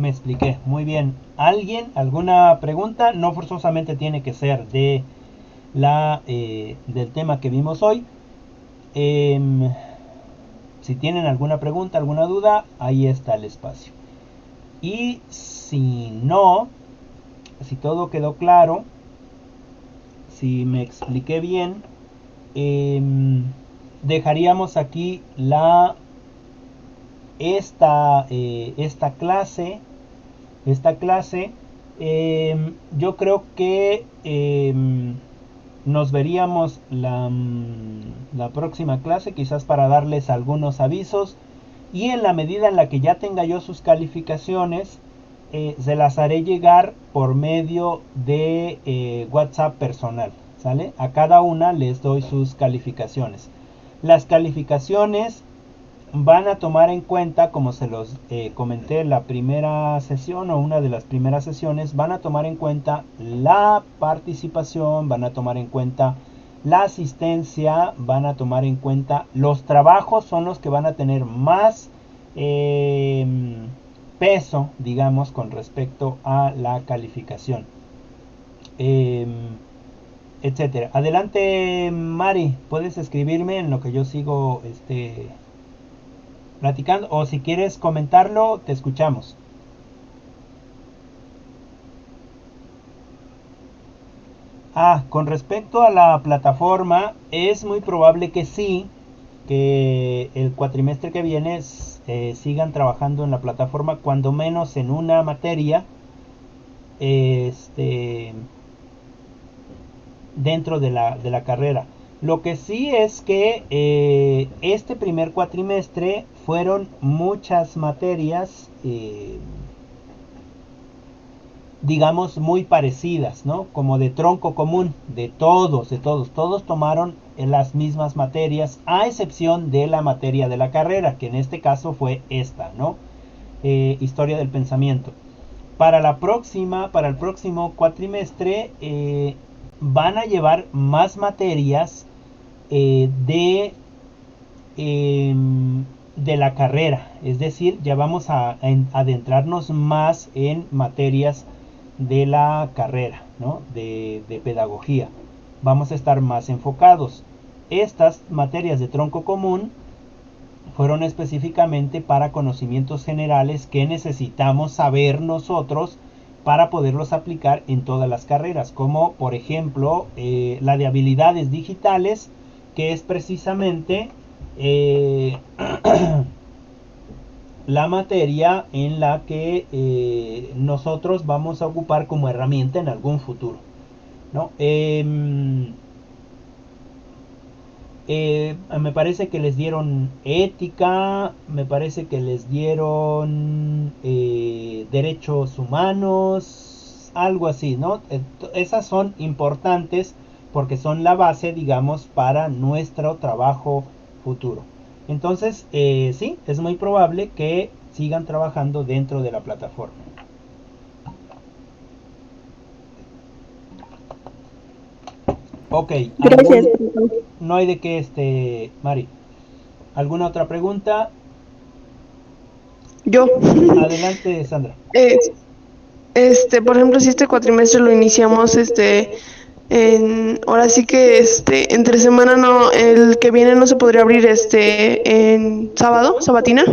expliqué muy bien. ¿Alguien? ¿Alguna pregunta? No forzosamente tiene que ser de del tema que vimos hoy. Si tienen alguna pregunta, alguna duda, ahí está el espacio. Y si no, si todo quedó claro, si me expliqué bien, dejaríamos aquí esta clase. Yo creo que nos veríamos la próxima clase, quizás para darles algunos avisos, y en la medida en la que ya tenga yo sus calificaciones, se las haré llegar por medio de WhatsApp personal, ¿sale? A cada una les doy sus calificaciones. Las calificaciones van a tomar en cuenta, como se los comenté en la primera sesión o una de las primeras sesiones, van a tomar en cuenta la participación, van a tomar en cuenta la asistencia, van a tomar en cuenta los trabajos, son los que van a tener más peso, digamos, con respecto a la calificación, etcétera. Adelante, Mari, puedes escribirme en lo que yo sigo platicando, o si quieres comentarlo, te escuchamos. Con respecto a la plataforma, es muy probable que sí, que el cuatrimestre que viene sigan trabajando en la plataforma, cuando menos en una materia dentro de la carrera. Lo que sí es que este primer cuatrimestre fueron muchas materias, digamos, muy parecidas, ¿no? Como de tronco común, de todos tomaron las mismas materias, a excepción de la materia de la carrera, que en este caso fue esta, ¿no? Historia del pensamiento. Para el próximo cuatrimestre, van a llevar más materias de la carrera, es decir, ya vamos a adentrarnos más en materias de la carrera, ¿no? de pedagogía. Vamos a estar más enfocados. Estas materias de tronco común fueron específicamente para conocimientos generales que necesitamos saber nosotros para poderlos aplicar en todas las carreras, como por ejemplo la de habilidades digitales, que es precisamente la materia en la que nosotros vamos a ocupar como herramienta en algún futuro, ¿no? Me parece que les dieron ética, me parece que les dieron derechos humanos, algo así, ¿no? Esas son importantes porque son la base, digamos, para nuestro trabajo futuro. Entonces, sí, es muy probable que sigan trabajando dentro de la plataforma. Ok, Gracias. no hay de qué, Mari. ¿Alguna otra pregunta? Yo. Adelante, Sandra. Eh, por ejemplo, si este cuatrimestre lo iniciamos, ahora sí que, entre semana no, el que viene no se podría abrir, en sábado, sabatina.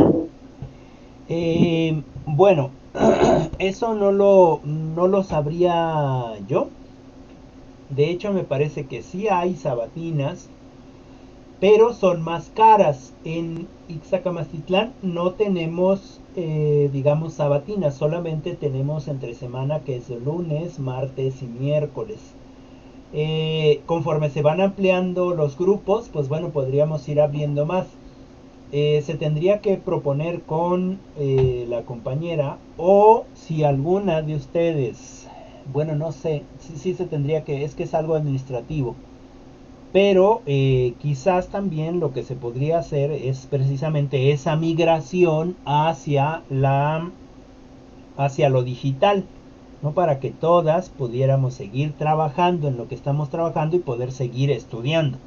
Bueno, eso no lo sabría yo. De hecho, me parece que sí hay sabatinas, pero son más caras. En Ixtacamastitlán no tenemos, digamos, sabatinas, solamente tenemos entre semana, que es lunes, martes y miércoles. Conforme se van ampliando los grupos, pues bueno, podríamos ir abriendo más. Se tendría que proponer con la compañera, o si alguna de ustedes, bueno, no sé, sí se tendría que, es que es algo administrativo, pero quizás también lo que se podría hacer es precisamente esa migración hacia lo digital, ¿no? Para que todas pudiéramos seguir trabajando en lo que estamos trabajando y poder seguir estudiando.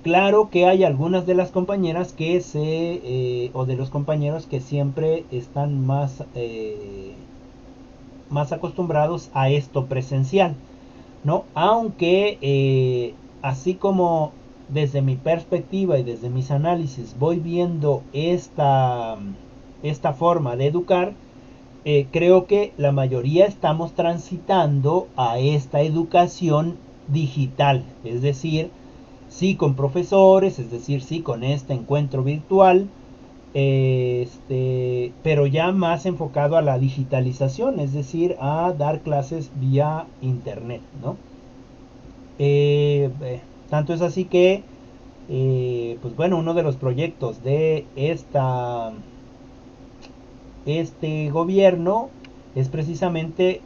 Claro que hay algunas de las compañeras o de los compañeros que siempre están más acostumbrados a esto presencial, ¿no? Aunque así como desde mi perspectiva y desde mis análisis voy viendo esta forma de educar, creo que la mayoría estamos transitando a esta educación digital, es decir, sí con profesores, es decir, sí con este encuentro virtual, pero ya más enfocado a la digitalización, es decir, a dar clases vía internet, ¿no? Tanto es así que, pues bueno, uno de los proyectos de este gobierno es precisamente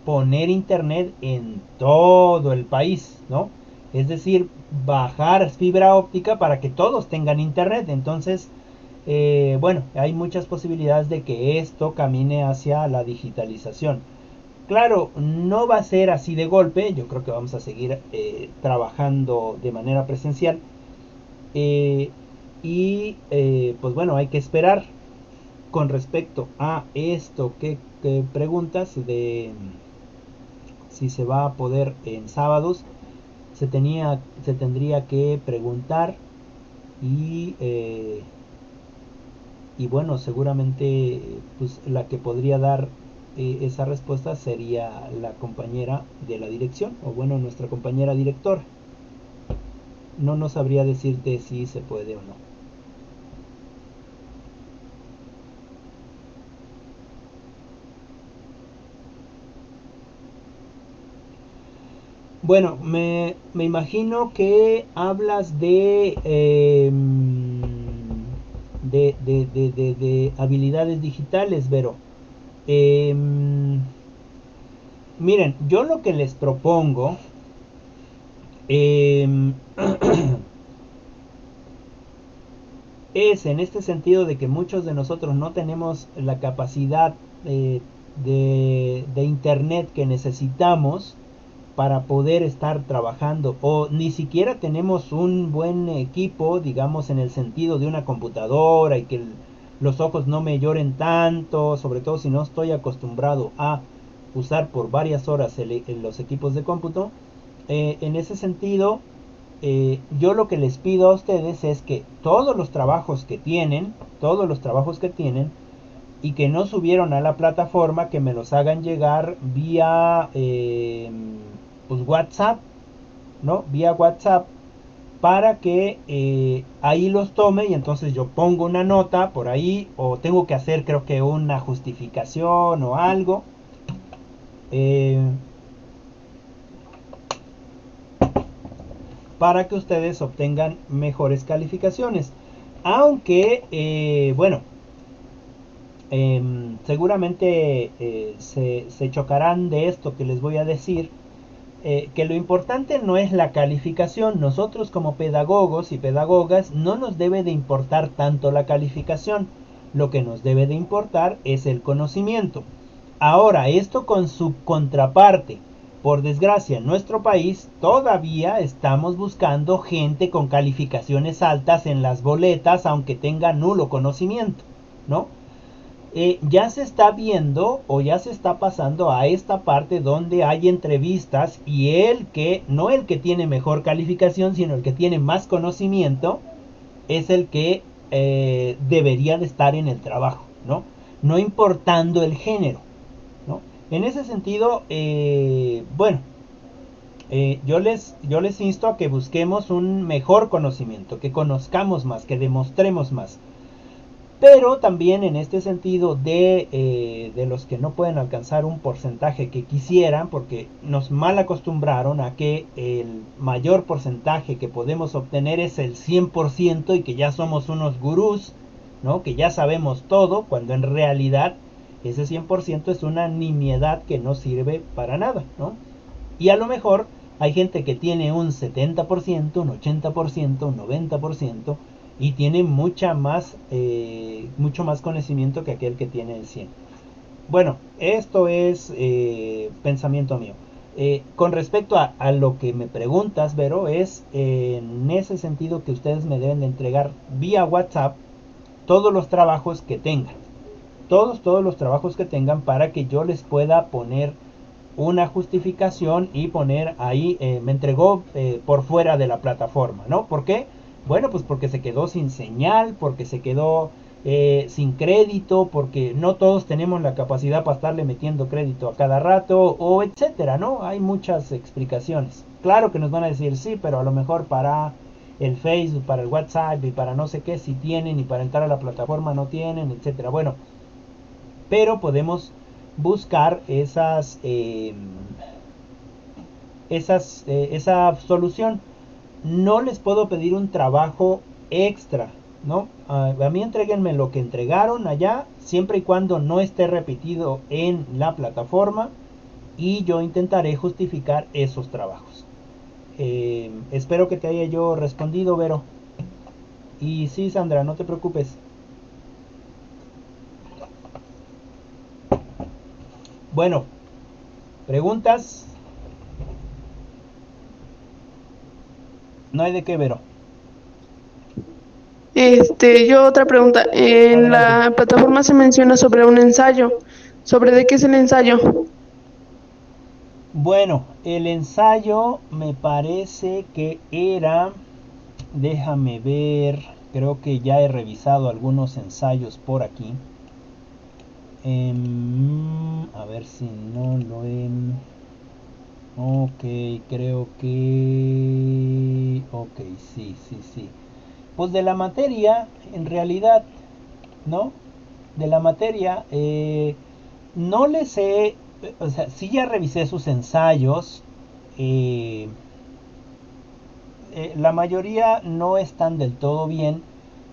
poner internet en todo el país, ¿no? Es decir, bajar fibra óptica para que todos tengan internet. Entonces, bueno, hay muchas posibilidades de que esto camine hacia la digitalización. Claro, no va a ser así de golpe, yo creo que vamos a seguir trabajando de manera presencial. Pues bueno, hay que esperar con respecto a esto que preguntas de si se va a poder en sábados. Se tendría que preguntar y, y bueno, seguramente pues la que podría dar esa respuesta sería la compañera de la dirección, o bueno, nuestra compañera directora. No sabría decirte si se puede o no. Bueno, me imagino que hablas de habilidades digitales, Vero. Miren, yo lo que les propongo eh, es en este sentido de que muchos de nosotros no tenemos la capacidad de internet que necesitamos para poder estar trabajando, o ni siquiera tenemos un buen equipo, digamos, en el sentido de una computadora y que los ojos no me lloren tanto, sobre todo si no estoy acostumbrado a usar por varias horas los equipos de cómputo. En ese sentido, yo lo que les pido a ustedes es que todos los trabajos que tienen, y que no subieron a la plataforma, que me los hagan llegar vía pues WhatsApp, ¿no? Vía WhatsApp, para que ahí los tome y entonces yo pongo una nota por ahí, o tengo que hacer creo que una justificación o algo, para que ustedes obtengan mejores calificaciones. Aunque, bueno, seguramente se chocarán de esto que les voy a decir, que lo importante no es la calificación. Nosotros como pedagogos y pedagogas no nos debe de importar tanto la calificación. Lo que nos debe de importar es el conocimiento. Ahora, esto con su contraparte. Por desgracia, en nuestro país todavía estamos buscando gente con calificaciones altas en las boletas, aunque tenga nulo conocimiento, ¿no? Ya se está viendo o ya se está pasando a esta parte donde hay entrevistas y no el que tiene mejor calificación, sino el que tiene más conocimiento, es el que debería de estar en el trabajo, ¿no? No importando el género, ¿no? En ese sentido, bueno, yo les insto a que busquemos un mejor conocimiento, que conozcamos más, que demostremos más. Pero también en este sentido de los que no pueden alcanzar un porcentaje que quisieran, porque nos mal acostumbraron a que el mayor porcentaje que podemos obtener es el 100% y que ya somos unos gurús, ¿no? Que ya sabemos todo, cuando en realidad ese 100% es una nimiedad que no sirve para nada, ¿no? Y a lo mejor hay gente que tiene un 70%, un 80%, un 90%, y tiene mucho más conocimiento que aquel que tiene el 100. Bueno, esto es pensamiento mío. Con respecto a lo que me preguntas, Vero, es en ese sentido que ustedes me deben de entregar vía WhatsApp todos los trabajos que tengan. Todos los trabajos que tengan, para que yo les pueda poner una justificación y poner ahí, me entregó por fuera de la plataforma, ¿no? ¿Por qué? Bueno, pues porque se quedó sin señal, porque se quedó sin crédito, porque no todos tenemos la capacidad para estarle metiendo crédito a cada rato, o etcétera, ¿no? Hay muchas explicaciones. Claro que nos van a decir sí, pero a lo mejor para el Facebook, para el WhatsApp y para no sé qué si tienen, y para entrar a la plataforma no tienen, etcétera. Bueno, pero podemos buscar esa solución. No les puedo pedir un trabajo extra, ¿no? A mí entréguenme lo que entregaron allá, siempre y cuando no esté repetido en la plataforma, y yo intentaré justificar esos trabajos. Espero que te haya yo respondido, Vero. Y sí, Sandra, no te preocupes. Bueno, preguntas. No hay de qué, Vero. Yo otra pregunta. En Adelante. la plataforma se menciona sobre un ensayo. ¿Sobre de qué es el ensayo? Bueno, el ensayo me parece que era, déjame ver, creo que ya he revisado algunos ensayos por aquí. A ver si no lo he... Ok, creo que... Ok, sí, sí, sí. Pues de la materia, en realidad, ¿no? De la materia, no les he... O sea, sí ya revisé sus ensayos. eh, la mayoría no están del todo bien,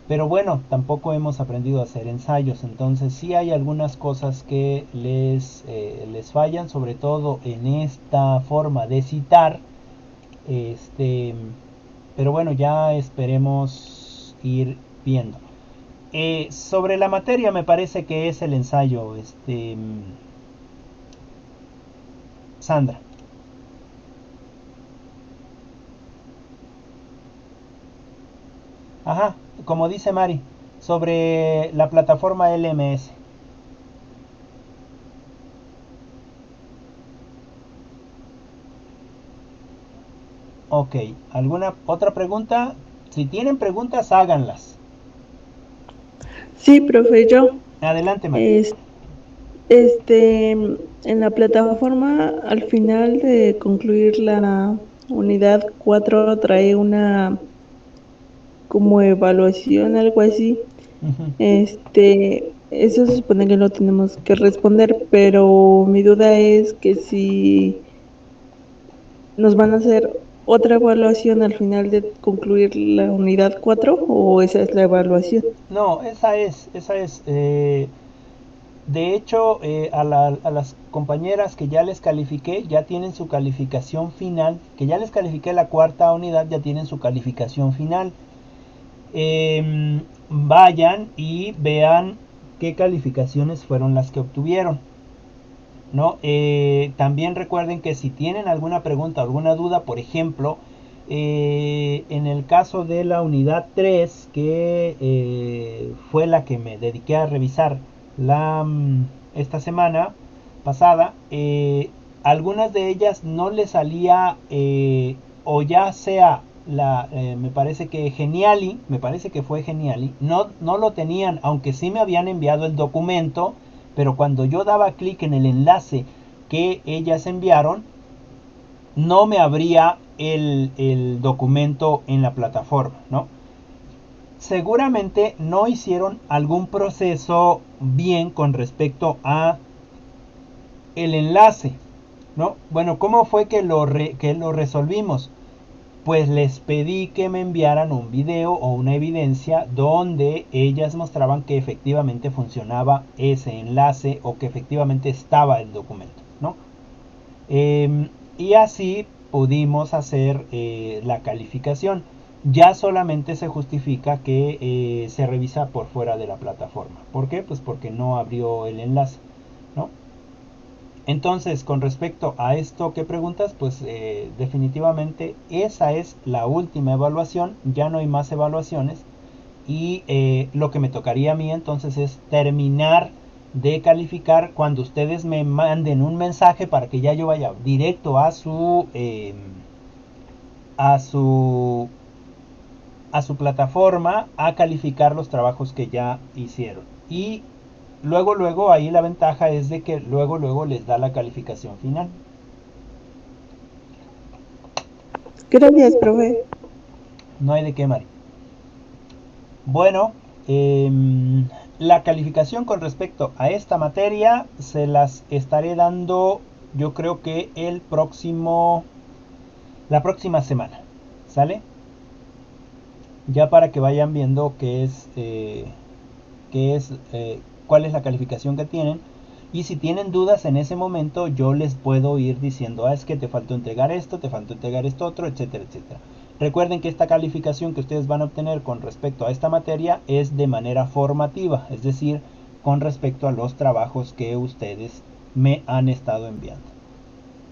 pero bueno, tampoco hemos aprendido a hacer ensayos, entonces sí hay algunas cosas que les fallan, sobre todo en esta forma de citar, este, pero bueno, ya esperemos ir viendo. Sobre la materia me parece que es el ensayo, Sandra. Ajá, como dice Mari, sobre la plataforma LMS. Ok, ¿alguna otra pregunta? Si tienen preguntas, háganlas. Sí, profe, yo, Adelante, Mari. es- este, en la plataforma, al final de concluir la unidad 4 trae una como evaluación, algo así. Ujú. Eso se supone que lo tenemos que responder, pero mi duda es que si nos van a hacer otra evaluación al final de concluir la unidad 4 o esa es la evaluación. No, esa es. De hecho, a las compañeras que ya les califiqué, ya tienen su calificación final, que ya les califiqué la cuarta unidad, ya tienen su calificación final. Vayan y vean qué calificaciones fueron las que obtuvieron. ¿No? También recuerden que si tienen alguna pregunta, alguna duda, por ejemplo, en el caso de la unidad 3 que fue la que me dediqué a revisar esta semana pasada, algunas de ellas no le salía, o ya sea me parece que Geniali, me parece que fue Geniali, no lo tenían, aunque sí me habían enviado el documento, pero cuando yo daba clic en el enlace que ellas enviaron, no me abría el documento en la plataforma, ¿no? Seguramente no hicieron algún proceso bien con respecto a el enlace, ¿no? Bueno, ¿cómo fue que que lo resolvimos? Pues les pedí que me enviaran un video o una evidencia donde ellas mostraban que efectivamente funcionaba ese enlace o que efectivamente estaba el documento, ¿no? Y así pudimos hacer la calificación. Ya solamente se justifica que se revisa por fuera de la plataforma. ¿Por qué? Pues porque no abrió el enlace, ¿no? Entonces, con respecto a esto que preguntas, pues definitivamente esa es la última evaluación, ya no hay más evaluaciones y lo que me tocaría a mí entonces es terminar de calificar cuando ustedes me manden un mensaje para que ya yo vaya directo a su a su plataforma a calificar los trabajos que ya hicieron. Y luego ahí la ventaja es de que luego les da la calificación final. Gracias, profe. No hay de qué, Mari. Bueno, la calificación con respecto a esta materia se las estaré dando, yo creo que la próxima semana, ¿sale? Ya para que vayan viendo cuál es la calificación que tienen. Y si tienen dudas en ese momento, yo les puedo ir diciendo, es que te faltó entregar esto, te faltó entregar esto otro, etcétera, etcétera. Recuerden que esta calificación que ustedes van a obtener con respecto a esta materia es de manera formativa, es decir, con respecto a los trabajos que ustedes me han estado enviando.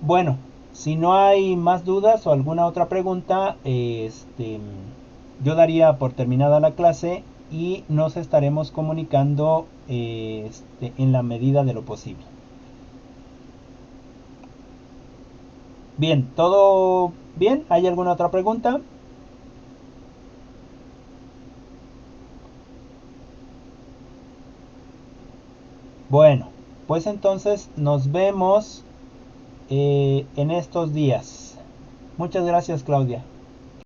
Bueno, si no hay más dudas o alguna otra pregunta, yo daría por terminada la clase y nos estaremos comunicando en la medida de lo posible. Bien, ¿todo bien? ¿Hay alguna otra pregunta? Bueno, pues entonces nos vemos en estos días. Muchas gracias, Claudia.